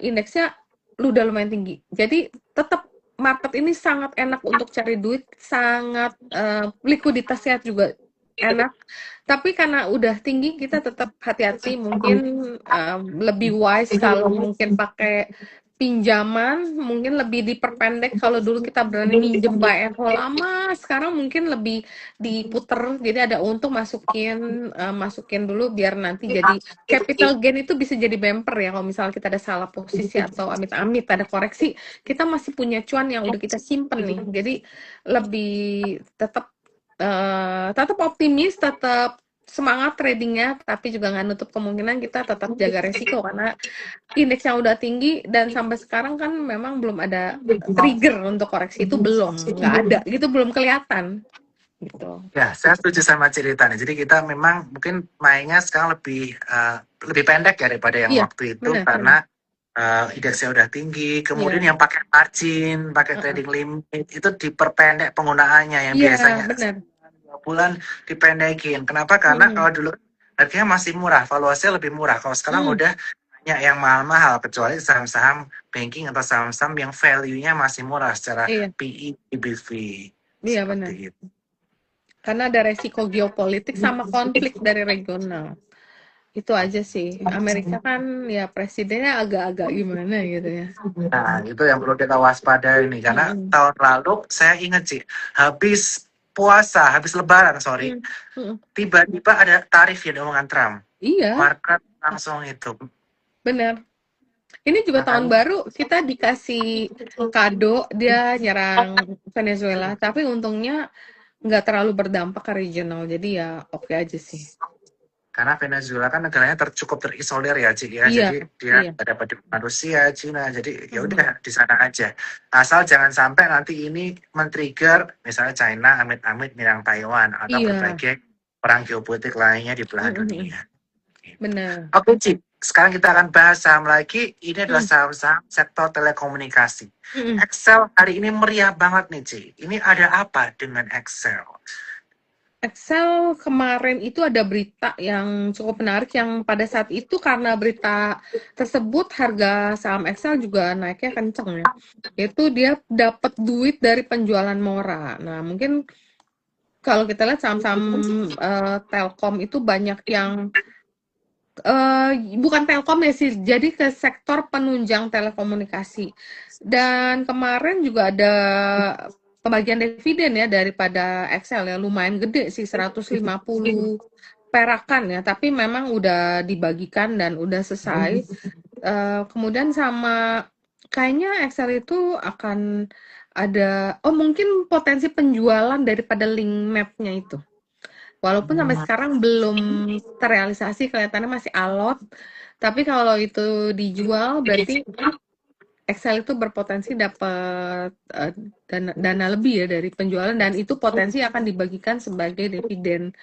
indeksnya udah lumayan tinggi. Jadi tetap market ini sangat enak untuk cari duit, sangat likuiditasnya juga enak. Tapi karena udah tinggi, kita tetap hati-hati. Mungkin lebih wise kalau mungkin pakai pinjaman, mungkin lebih diperpendek. Kalau dulu kita berani minjem buy and hold lama, sekarang mungkin lebih diputer. Jadi ada untung masukin dulu biar nanti jadi capital gain itu bisa jadi bumper ya. Kalau misalnya kita ada salah posisi atau amit-amit ada koreksi, kita masih punya cuan yang udah kita simpen nih. Jadi lebih tetap tetap optimis, tetap semangat tradingnya, tapi juga nggak nutup kemungkinan kita tetap jaga resiko karena indeks yang udah tinggi dan sampai sekarang kan memang belum ada trigger untuk koreksi itu nggak ada gitu, belum kelihatan gitu. Ya, saya setuju sama ceritanya. Jadi kita memang mungkin mainnya sekarang lebih pendek ya daripada yang Iya, waktu itu benar, benar. karena indeksnya udah tinggi. Kemudian Iya, yang pakai margin, pakai heeh. trading limit itu diperpendek penggunaannya yang Iya, biasanya benar. 2 bulan dipendekin. Kenapa? Karena Mm-mm. kalau dulu harganya masih murah, valuasinya lebih murah. Kalau sekarang Mm, udah banyak yang mahal-mahal, kecuali saham-saham banking atau saham-saham yang value-nya masih murah secara iya, PE, PBV iya benar. seperti itu. Karena ada resiko geopolitik sama konflik dari regional. Itu aja sih. Amerika kan ya presidennya agak-agak gimana gitu ya. Nah, itu yang perlu kita waspadai nih. Karena Mm-mm. tahun lalu saya ingat sih, habis puasa, habis lebaran, sorry, Mm, mm. tiba-tiba ada tarif ya omongan Trump. Iya, Market langsung itu. benar. Ini juga tahun Makanya, baru kita dikasih kado dia nyerang Venezuela, tapi untungnya nggak terlalu berdampak ke regional. Jadi ya oke aja sih. karena Venezuela kan negaranya cukup terisolir ya, Ci, ya. Iya, Jadi dia iya. nggak dapat dukungan Rusia, Cina. Jadi ya Mm, udah di sana aja. Asal jangan sampai nanti ini men-trigger misalnya China amit-amit menyerang Taiwan atau iya, berbagai perang geopolitik lainnya di belahan mm, mm, mm. dunia. Benar. Oke, Cip. Sekarang kita akan bahas saham lagi. Ini adalah Mm, saham-saham sektor telekomunikasi. mm, mm. Excel hari ini meriah banget nih, Ci. Ini ada apa dengan Excel? Excel kemarin itu ada berita yang cukup menarik yang pada saat itu karena berita tersebut harga saham Excel juga naiknya kenceng ya. Yaitu dia dapat duit dari penjualan Mora. Nah, mungkin kalau kita lihat saham-saham Telkom itu banyak yang bukan Telkom ya sih, jadi ke sektor penunjang telekomunikasi. Dan kemarin juga ada pembagian dividen ya daripada Excel ya, lumayan gede sih 150 perakan ya, tapi memang udah dibagikan dan udah selesai. Kemudian sama kayaknya Excel itu akan ada, oh mungkin potensi penjualan daripada link map-nya itu. Walaupun sampai sekarang belum terrealisasi, kelihatannya masih alot. Tapi kalau itu dijual, berarti Excel itu berpotensi dapat dana lebih ya dari penjualan dan itu potensi akan dibagikan sebagai dividen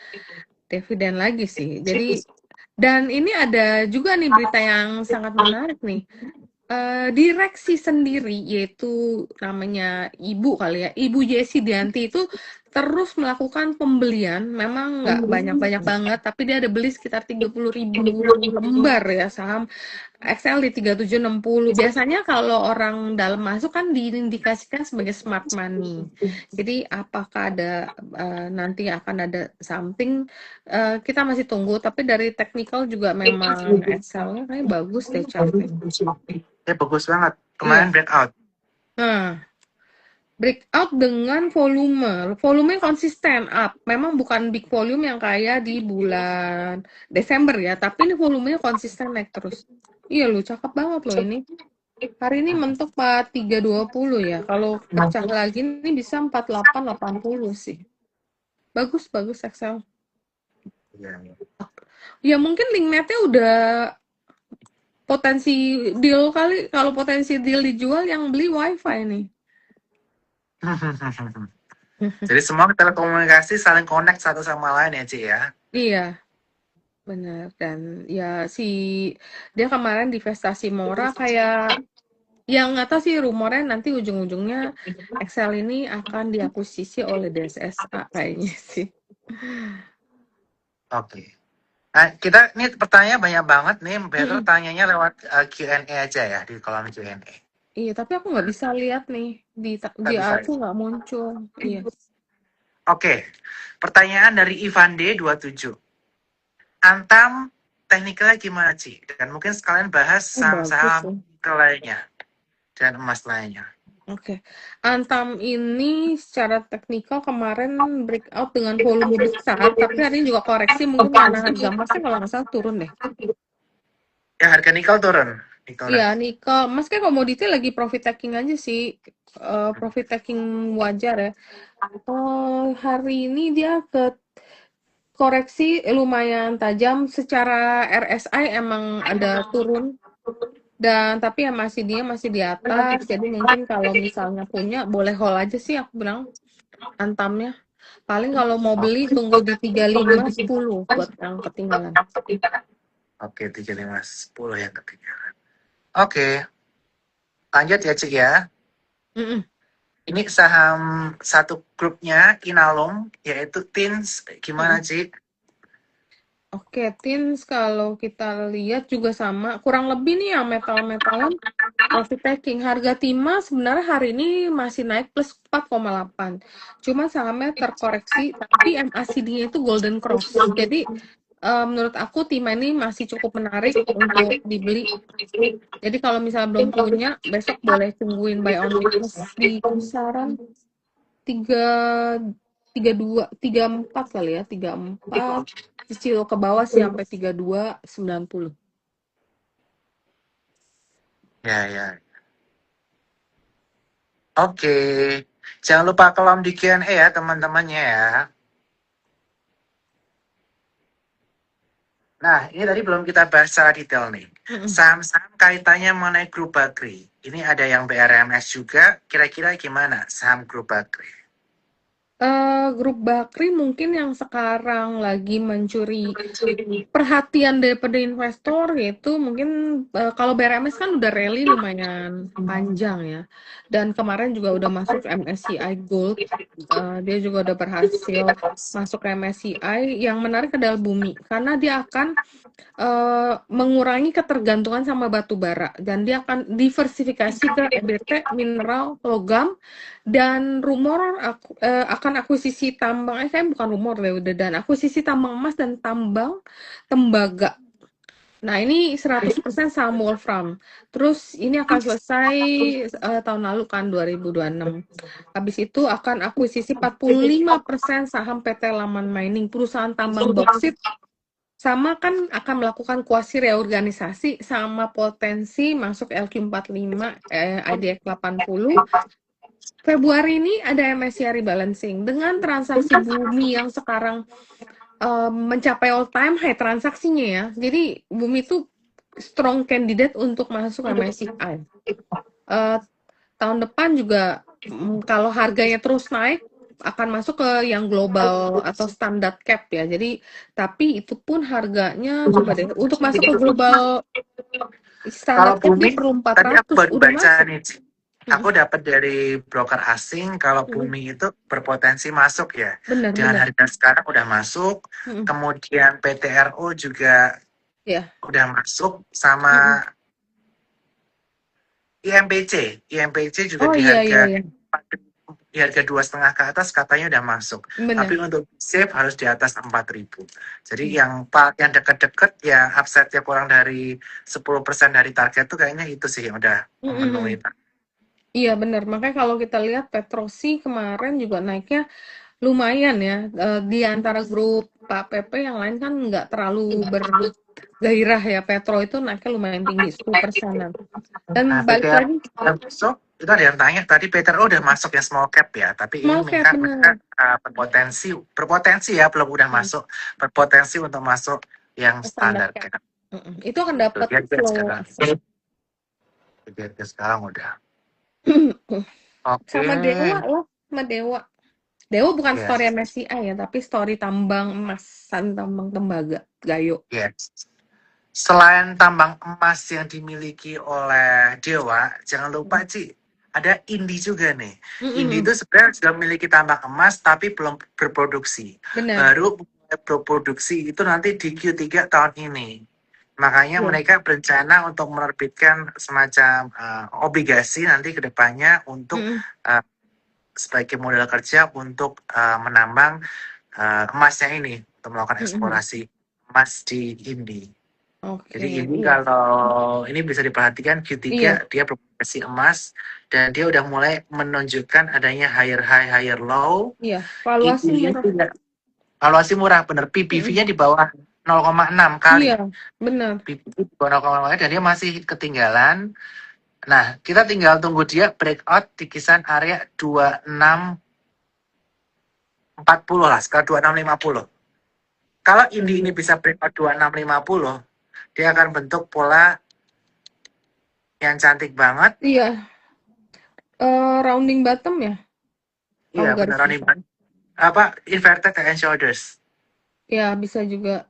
dividen lagi sih. Jadi dan ini ada juga nih berita yang sangat menarik nih. Direksi sendiri yaitu namanya Ibu kali ya, Ibu Yesi Dianti itu terus melakukan pembelian, memang nggak banyak-banyak banget, tapi dia ada beli sekitar 30.000 lembar ya saham XL di 3760. Biasanya kalau orang dalam masuk kan diindikasikan sebagai smart money. Jadi apakah ada nanti akan ada something kita masih tunggu, tapi dari technical juga memang XL-nya kayak bagus deh chartnya. Bagus banget. Kemarin Iya. breakout. Nah, breakout dengan volume. Volumenya konsisten up. Memang bukan big volume yang kayak di bulan Desember ya, tapi ini volumenya konsisten naik terus. Iya loh, cakep banget loh ini. Hari ini mentok 4320 ya. Kalau pecah lagi ini bisa 4880 sih. Bagus, bagus Excel. Iya, iya. Ya mungkin linknetnya udah potensi deal kali. Kalau potensi deal dijual yang beli wifi nih. Jadi semua telekomunikasi saling connect satu sama lain ya, Ci, ya. Iya, benar. Dan ya dia kemarin divestasi Mora kayak yang nggak tahu sih rumornya nanti ujung-ujungnya Excel ini akan diakuisisi oleh DSSA kayaknya sih. Oke. Nah, kita ini pertanyaan banyak banget nih. Better Mm-mm. tanyanya lewat Q&A aja ya di kolom Q&A. Iya, tapi aku nggak bisa lihat nih di Nggak bisa. aku nggak muncul. Iya. Oke, pertanyaan dari Ivan D27. Antam teknikalnya gimana, Ci? Dan mungkin sekalian bahas Oh, bagus saham-saham ya. lainnya dan emas lainnya. Oke. Antam ini secara teknikal kemarin breakout dengan volume besar, tapi hari ini juga koreksi mungkin karena harga emasnya kalau nggak salah turun deh. Ya, harga nikel turun. Iya, nikel. Mas kayak komoditi lagi profit taking aja sih. Profit taking wajar ya. Hari ini dia ke koreksi lumayan tajam. Secara RSI emang ada turun. Dan tapi ya dia masih di atas. Jadi mungkin kalau misalnya punya boleh hold aja sih aku bilang antamnya. Paling kalau mau beli tunggu di 35 10 buat yang ketinggalan. Oke, 3510 yang ketiga. Oke, lanjut ya, Cik ya. Mm-mm. Ini saham satu grupnya Inalum, yaitu TINS. Gimana, Mm-mm. Cik? Oke, Tins kalau kita lihat juga sama, kurang lebih nih yang metal-metalan profit taking. Harga timah sebenarnya hari ini masih naik plus 4,8. Cuma sahamnya terkoreksi, tapi MACD-nya itu golden cross. Jadi menurut aku timah ini masih cukup menarik untuk dibeli. Jadi kalau misalnya belum punya, besok boleh tungguin buy on weakness di kisaran tiga tiga dua tiga empat kali ya 34 cicil ke bawah sih sampai 32,90. Ya, ya. Oke. Jangan lupa kolom di Q&A ya, teman-temannya ya. Nah, ini tadi belum kita bahas secara detail nih. Mm-mm. Saham-saham kaitannya mengenai grup Bakri. Ini ada yang BRMS juga. Kira-kira gimana saham grup Bakri? Grup Bakri mungkin yang sekarang lagi mencuri perhatian daripada investor yaitu mungkin kalau BRMS kan udah rally lumayan panjang ya, dan kemarin juga udah masuk MSCI Gold. Dia juga udah berhasil masuk ke MSCI. Yang menarik adalah Bumi karena dia akan mengurangi ketergantungan sama batu bara dan dia akan diversifikasi ke EBT, mineral, logam, dan rumor akan akuisisi tambang, kayaknya bukan rumor deh udah, dan akuisisi tambang emas dan tambang tembaga. Nah, ini 100% saham Wolfram. Terus ini akan selesai tahun lalu kan 2026. Habis itu akan akuisisi 45% saham PT Laman Mining, perusahaan tambang boksit, sama kan akan melakukan kuasi reorganisasi sama potensi masuk LQ45, IDX 80. Februari ini ada MSCI rebalancing dengan transaksi Bumi yang sekarang mencapai all time high transaksinya ya. Jadi Bumi itu strong candidate untuk masuk MSCI. Tahun depan juga kalau harganya terus naik akan masuk ke yang global atau standar cap ya. Jadi tapi itu pun harganya coba deh untuk masuk ke global Kalau standar cap dia Bumi, perlu tadi aku 400 baru udah baca masuk. nih, Ci. Aku dapat dari broker asing kalau Mm-mm. Bumi itu berpotensi masuk ya. Dengan Benar-benar. harga sekarang udah masuk, kemudian PTRO juga Ya. udah masuk, Mm-mm. sama IMPC. IMPC juga Oh iya iya iya. di harga 2,5 ke atas katanya udah masuk. Tapi Benar. untuk save harus di atas 4.000. Jadi yang dekat-dekat ya upside-nya kurang dari 10% dari target tuh kayaknya itu sih yang udah memenuhi. Mm-mm. Iya benar. Makanya kalau kita lihat Petrosi kemarin juga naiknya lumayan ya. Di antara grup Pak PP yang lain kan nggak terlalu bergairah ya. Petro itu naiknya lumayan tinggi, 10%-an. Dan Nah, balik PTR lagi, udah masuk, itu ada yang tanya tadi PTRO udah masuk yang small cap ya, tapi ini small cap mereka benar. berpotensi ya, belum udah masuk, berpotensi untuk masuk yang Standar standar cap. cap. Itu akan dapat Lihat flow sekarang, asset. lihat sekarang udah. Oke, Sama Dewa loh, sama Dewa. Dewa bukan story yes, MSCI ya, tapi story tambang emas, tambang tembaga, Gayo. yes. Selain tambang emas yang dimiliki oleh Dewa, jangan lupa Ci, ada Indi juga nih. Indi itu sebenarnya sudah memiliki tambang emas tapi belum berproduksi. Benar. Baru mulai berproduksi itu nanti di Q3 tahun ini. Makanya Iya. mereka berencana untuk menerbitkan semacam obligasi nanti ke depannya untuk Mm-mm. uh, sebagai modal kerja untuk menambang emasnya ini, untuk melakukan Mm-mm. eksplorasi emas di Indi. Oke, Jadi ini iya. kalau ini bisa diperhatikan Iya, Q3 dia produksi emas dan dia udah mulai menunjukkan adanya higher high higher low. iya. Valuasi EV-nya murah. tidak valuasi murah bener, Mm-mm. PBV-nya di bawah 0,6 Iya, kali. benar. PBV di bawah 0,6 kali dan dia masih ketinggalan. Nah, kita tinggal tunggu dia breakout di kisaran area 2640 lah, sekitar 2650. Kalau Indi ini bisa breakout 2650, dia akan bentuk pola yang cantik banget. Iya, rounding bottom ya, Iya, kalau garis beneran besar. ini apa inverted head and shoulders. Ya, bisa juga.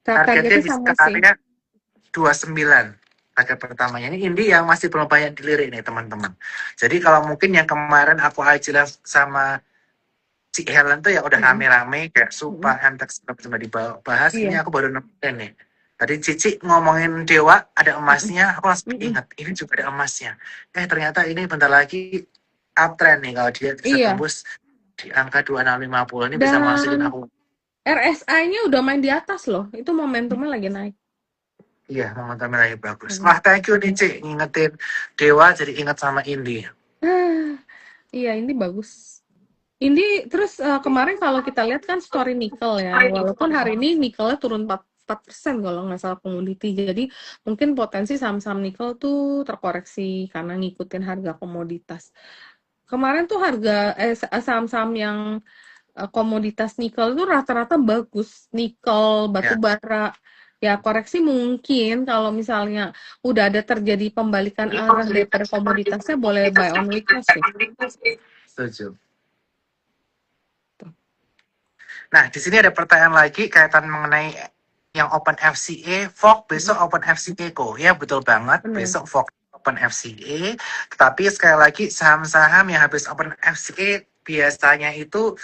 Targetnya Targetnya bisa sama ke sih. area 29. Target pertamanya ini Indi yang masih belum banyak dilirik nih teman-teman. Jadi kalau mungkin yang kemarin aku aja sama si Helen tuh ya udah Mm-mm. rame-rame kayak Mm-mm. Supa, MTX cuma dibahas, ini Iya. aku baru nemuin nih. Tadi Cici ngomongin Dewa ada Mm-mm. emasnya, aku langsung Mm-mm. ingat ini juga ada emasnya. Ternyata ini bentar lagi uptrend nih kalau dia bisa Iya. tembus di angka 2650 ini bisa masukin Dan aku. RSI-nya udah main di atas loh. Itu momentumnya lagi naik. Iya, momentumnya lagi bagus. Mm. Wah, thank you nih, Ci. Ngingetin Dewa jadi inget sama Indi. Ah, iya, ini bagus. Ini terus kemarin kalau kita lihat kan story nikel ya, walaupun hari ini nikelnya turun 4% kalau nggak salah komoditi. Jadi mungkin potensi saham-saham nikel tuh terkoreksi karena ngikutin harga komoditas. Kemarin tuh harga saham-saham yang komoditas nikel itu rata-rata bagus. Nikel, batu Ya. bara. Ya koreksi mungkin kalau misalnya udah ada terjadi pembalikan arah daripada komoditasnya boleh buy on weakness sih. Setuju. Nah, di sini ada pertanyaan lagi kaitan mengenai yang Open FCA, Fog besok Open FCA kok. Ya, betul banget. Benar. Besok Fog Open FCA. Tetapi sekali lagi saham-saham yang habis Open FCA biasanya itu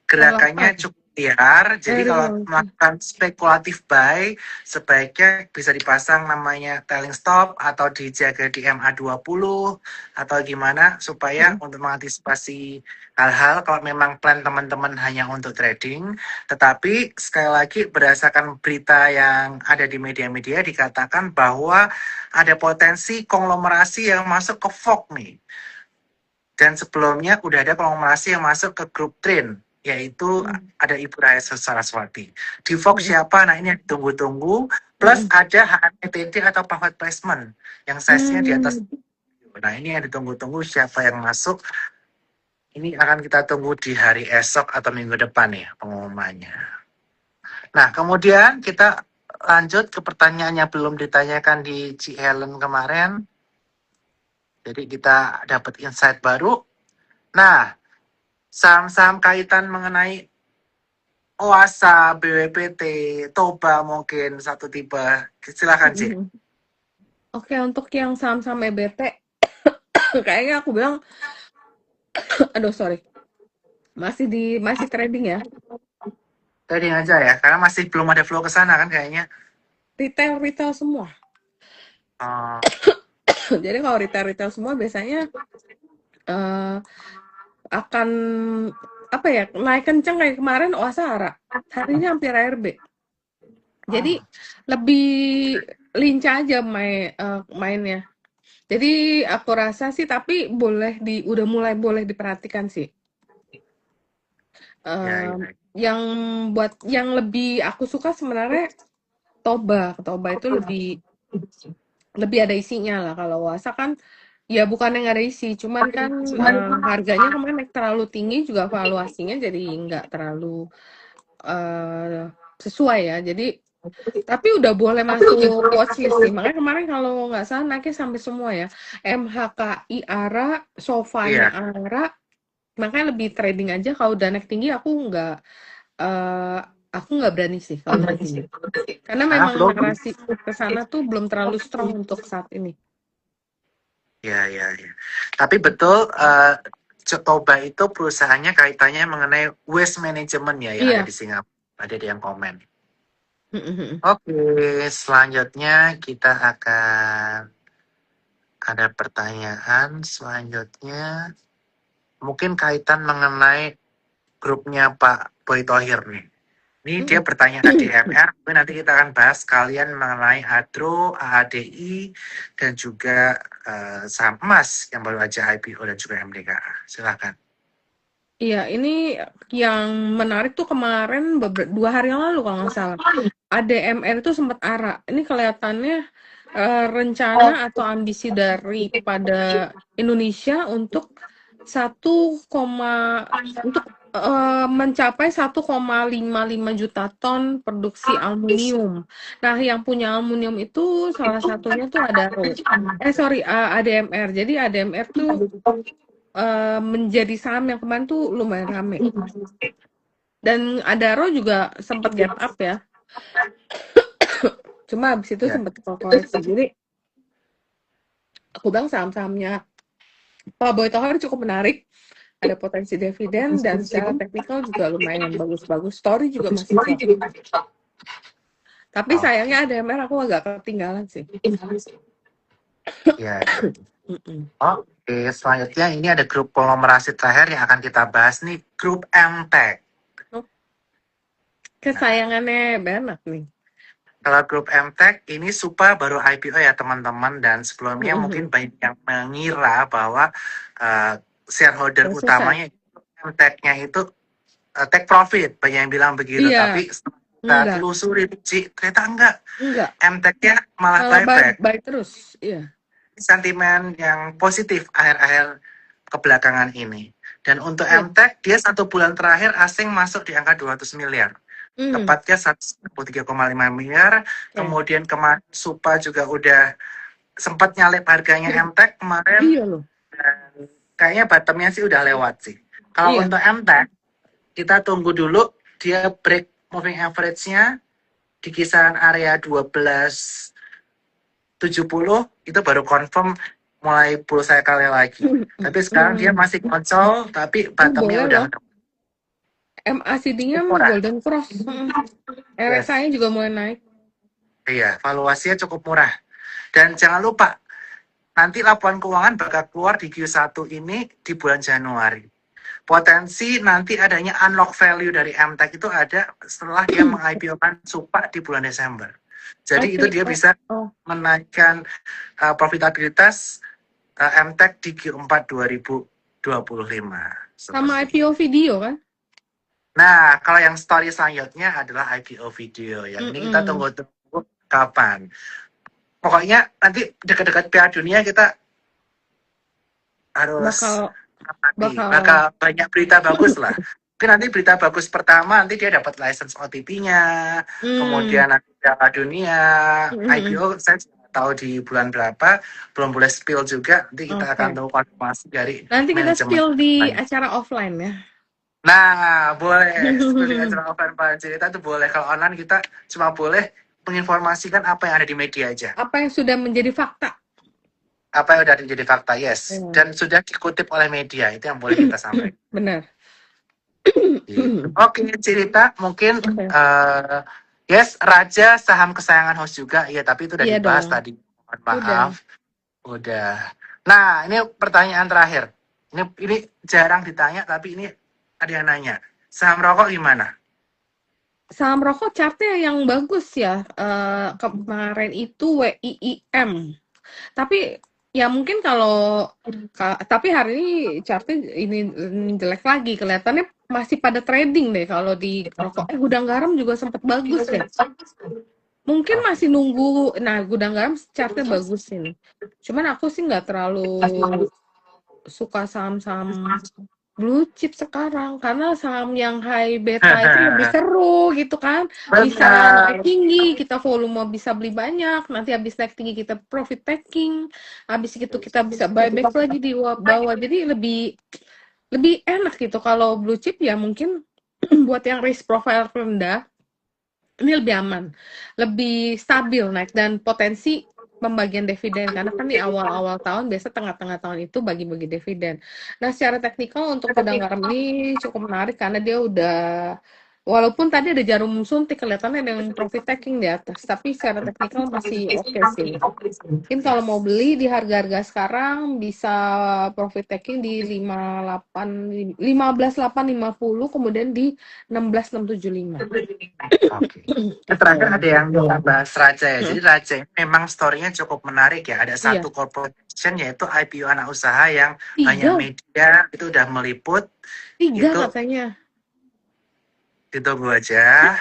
gerakannya Kelapa. cukup liar. Jadi kalau Aduh. melakukan spekulatif buy, sebaiknya bisa dipasang namanya trailing stop atau dijaga di MA20 atau gimana supaya Mm. untuk mengantisipasi hal-hal kalau memang plan teman-teman hanya untuk trading, tetapi sekali lagi berdasarkan berita yang ada di media-media dikatakan bahwa ada potensi konglomerasi yang masuk ke FOG nih. Dan sebelumnya udah ada konglomerasi yang masuk ke grup Train, yaitu Mm. ada Ibu Raya Saraswati. Di FOG Mm. siapa? Nah ini yang ditunggu-tunggu. Plus Mm. ada HNTT atau private placement yang size-nya di atas. Hmm. Nah ini yang ditunggu-tunggu siapa yang masuk. Ini akan kita tunggu di hari esok atau minggu depan ya pengumumannya. Nah, kemudian kita lanjut ke pertanyaan yang belum ditanyakan di Ci Helen kemarin. Jadi kita dapat insight baru. Nah, saham-saham kaitan mengenai Oasa, BWPT, Toba mungkin satu tipe. Silakan, Ci. Mm. Oke, untuk yang saham-saham EBT, kayaknya aku bilang, aduh sorry, masih trading ya, Trading aja ya, karena masih belum ada flow ke sana kan kayaknya. retail semua. Oh, Jadi kalau retail semua biasanya eh, akan apa ya naik kenceng kayak kemarin Oasara, hari ini hampir ARB. Jadi oh, lebih lincah aja mainnya. Jadi aku rasa sih, tapi udah mulai boleh diperhatikan sih. ya, Em, ya. yang buat yang lebih aku suka sebenarnya Toba itu lebih lebih ada isinya lah. Kalau Wasa kan ya bukan yang ada isi, cuman kan harganya kemarin naik terlalu tinggi juga valuasinya jadi nggak terlalu eh, sesuai ya. Jadi tapi udah boleh masuk watchlist sih. Makanya kemarin kalau nggak salah naiknya sampai semua ya. MHKI ARA, sofanya Iya. ARA, makanya lebih trading aja. Kalau udah naik tinggi eh, aku nggak berani sih kalau naik tinggi. Karena Karena memang flow. narasi ke sana tuh belum terlalu strong untuk saat ini. Ya, ya, ya. Tapi betul, Toba itu perusahaannya kaitannya mengenai waste management ya yang ada Iya, di Singapura. Ada yang komen. Mhm. Oke, selanjutnya kita akan ada pertanyaan selanjutnya. Mungkin kaitan mengenai grupnya Pak Boy Thohir nih. Ini dia Mhm. bertanya ADMR, mungkin nanti kita akan bahas kalian mengenai ADRO, AADI, dan juga saham emas yang baru aja IPO dan juga MDKA. Silakan. Iya, ini yang menarik tuh kemarin 2 hari yang lalu kalau nggak salah. ADMR itu sempat ARA. Ini kelihatannya rencana atau ambisi daripada Indonesia untuk mencapai 1,55 juta ton produksi aluminium. Nah, yang punya aluminium itu salah satunya tuh Adaro. Sorry, ADMR. Jadi ADMR tuh menjadi saham yang kemarin tuh lumayan rame. Dan Adaro juga sempat gap up ya. Cuma habis itu Ya, sempat koreksi. Jadi aku bilang saham-sahamnya Pak Boy Tohar cukup menarik. Ada potensi dividen dan secara teknikal juga lumayan bagus-bagus. Story juga masih kuat. Tapi oke. sayangnya ADMR aku agak ketinggalan sih. Ya, ya. Mm-mm. Oke, selanjutnya ini ada grup konglomerasi terakhir yang akan kita bahas nih, grup MTech. Oh, Nah, kesayangannya banget nih. kalau grup MTech ini Supa baru IPO ya teman-teman, dan sebelumnya Mm-mm. mungkin banyak yang mengira bahwa uh, shareholder Udah selesai. utamanya MTech-nya itu take profit, banyak yang bilang begitu, Iya, tapi setelah kita enggak. telusuri, ternyata enggak. Enggak. MTech-nya malah Malah buyback. baik terus. Iya. Sentimen yang positif akhir-akhir kebelakangan ini. Dan untuk Iya. MTech, dia 1 bulan terakhir asing masuk di angka 200 miliar. Hmm. Tepatnya 193,5 miliar. Oke. Kemudian kemarin Supa juga udah sempat nyalip harganya MTech kemarin. Iya loh. Dan kayaknya bottomnya sih udah lewat sih. Kalau Iya. untuk MTech, kita tunggu dulu dia break moving average-nya di kisaran area 1270, itu baru confirm mulai pulsa kali lagi. Tapi sekarang dia Hmm. masih kocol, tapi bottomnya Boleh udah loh. MACD-nya murah. Golden Cross. Yes. RSI-nya juga mulai naik. Iya, valuasinya cukup murah. Dan jangan lupa, nanti laporan keuangan bakal keluar di Q1 ini di bulan Januari. Potensi nanti adanya unlock value dari MTech itu ada setelah dia meng-IPO-kan Supa di bulan Desember. Jadi itu dia IPO. bisa Oh, menaikkan profitabilitas MTech di Q4 2025. sama Seperti IPO itu. video kan? Nah, kalau yang story selanjutnya adalah IPO video. Yang ini kita Mm-mm. tunggu-tunggu kapan. Pokoknya nanti dekat-dekat Piala Dunia kita harus Bakal bakal bakal banyak berita bagus lah. Mungkin nanti berita bagus pertama nanti dia dapat license OTP-nya, hmm. kemudian nanti Piala Dunia, Mm-mm. IPO saya tidak tahu di bulan berapa, belum boleh spill juga. Nanti kita akan Oke. tahu konfirmasi dari Nanti kita manajemen. spill di acara offline ya. Nah, boleh. Seperti acara offline Pak cerita itu boleh. Kalau online kita cuma boleh menginformasikan apa yang ada di media aja. Apa yang sudah menjadi fakta. Apa yang sudah menjadi fakta, yes. Ya. Dan sudah dikutip oleh media, itu yang boleh kita sampaikan. Benar. Gitu. Oke, cerita mungkin Oke. yes, Raja saham kesayangan host juga. Iya, tapi itu udah Iya dibahas dong. tadi. Mohon Udah. maaf. Udah. Nah, ini pertanyaan terakhir. Ini jarang ditanya, tapi ini ada yang nanya. Saham rokok gimana? Saham rokok chartnya yang bagus ya. Kemarin itu WIIM. Tapi ya mungkin tapi hari ini chartnya ini jelek lagi. Kelihatannya masih pada trading deh kalau di rokok. Gudang garam juga sempat bagus deh. Mungkin Oke. masih nunggu. Nah, gudang garam chartnya bagus ini. Cuman aku sih nggak terlalu suka saham-saham blue chip sekarang karena saham yang high beta itu lebih seru gitu kan, bisa naik Benar. tinggi, kita volume bisa beli banyak, nanti habis naik tinggi kita profit taking, habis itu kita bisa buyback lagi di bawah, jadi lebih lebih enak gitu. Kalau blue chip ya mungkin buat yang risk profile rendah ini lebih aman, lebih stabil naik dan potensi pembagian dividen karena kan di awal-awal tahun biasa tengah-tengah tahun itu bagi-bagi dividen. Nah, secara teknikal untuk gudang garam ini cukup menarik karena dia udah Walaupun tadi ada jarum suntik kelihatannya ada yang profit taking di atas, tapi secara teknikal masih oke sih. Mungkin kalau mau beli di harga-harga sekarang bisa profit taking di 58 15.850 kemudian di 16.675. Oke. Yang terakhir Gitu. ada yang kita bahas Raja ya. Jadi Raja ini memang story-nya cukup menarik ya. Ada Iya, satu corporation yaitu IPO anak usaha yang banyak tiga, media itu udah meliput. tiga Itu katanya. ditunggu aja.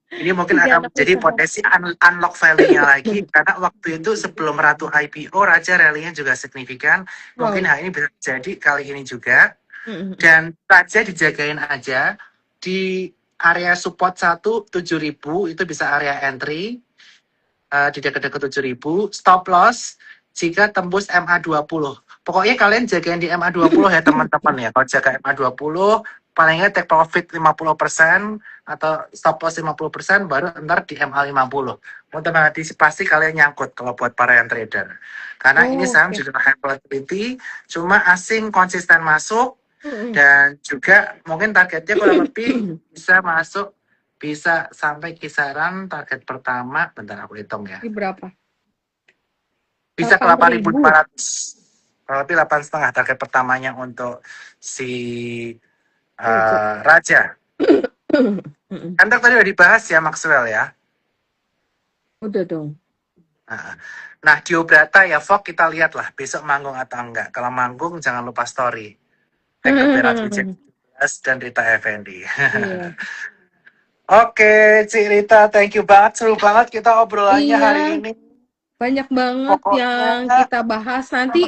Ini mungkin Tiga akan anak menjadi usaha. potensi unlock value-nya lagi karena waktu itu sebelum Ratu IPO Raja rally-nya juga signifikan. Mungkin Wow. hal ini bisa jadi kali ini juga. Mm-mm. Dan Raja dijagain aja di area support 1 7.000 itu bisa area entry di dekat-dekat 7.000 stop loss jika tembus MA20. Pokoknya kalian jagain di MA20 ya teman-teman ya. Kalau jaga MA20 paling nggak take profit 50% atau stop loss 50% baru ntar di MA50. Untuk mengantisipasi kalian nyangkut kalau buat para yang trader. Karena ini Oh, saham oke. juga high volatility, cuma asing konsisten masuk Mm-mm. dan juga mungkin targetnya kurang lebih bisa masuk bisa sampai kisaran target pertama, bentar aku hitung ya. Di berapa? Bisa ke 8.000. 8.400. Kurang lebih 8,5 target pertamanya untuk si Raja. Raja. Mm-mm. Kan tadi udah dibahas ya Maxwell ya. Udah dong. Nah, nah Dio Brata ya Fok kita lihat lah besok manggung atau enggak. Kalau manggung jangan lupa story. Tag ke Berat Wijaya dan Rita Effendi. Iya. Oke, Cik Rita, thank you banget. Seru banget kita obrolannya Iya, hari ini. banyak banget yang Pokoknya kita bahas. Nanti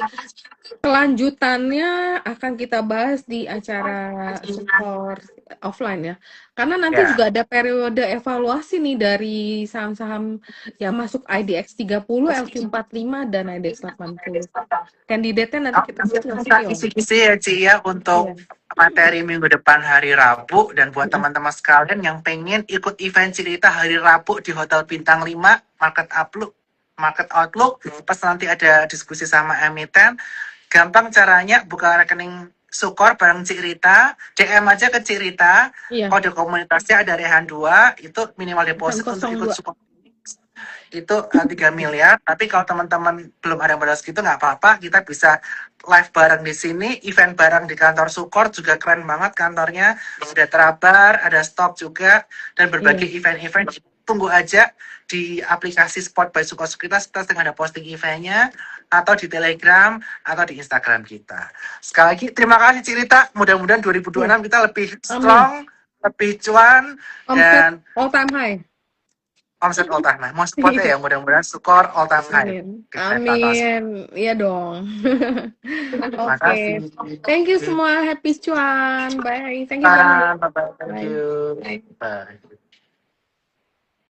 kelanjutannya akan kita bahas di acara support offline ya. Karena nanti ya, juga ada periode evaluasi nih dari saham-saham yang masuk IDX 30, LQ45, dan IDX 80. Kandidatnya nanti kita kita spill. kisi-kisi ya Ci ya untuk Iya. materi minggu depan hari Rabu dan buat teman-teman sekalian yang pengen ikut event cerita hari Rabu di Hotel Bintang 5 Market Outlook pas nanti ada diskusi sama emiten gampang caranya buka rekening Sukor bareng Cik Rita DM aja ke Cik Rita Iya, kode komunitasnya ada Rehan 2 itu minimal deposit untuk ikut 02. Sukor itu 3 miliar. Tapi kalau teman-teman belum ada modal segitu nggak apa-apa, kita bisa live bareng di sini, event bareng di kantor Sukor juga keren banget kantornya, sudah terabar, ada stok juga dan berbagai Iya. event-event. Tunggu aja di aplikasi Spot by Sukor Sekuritas kita sedang ada posting eventnya atau di Telegram atau di Instagram kita. Sekali lagi terima kasih Cirita. Mudah-mudahan Iya. 2026 kita lebih Amin. strong, lebih cuan Omset dan all time high. omset all time high. Mau spotnya Iya. ya mudah-mudahan skor all time high. Amin. Kita atas. Amin. Iya dong. Terima Oke. kasih. Thank you semua. Happy cuan. Bye. Thank you, Bang. Bye. Bye. Thank Bye. you. Bye.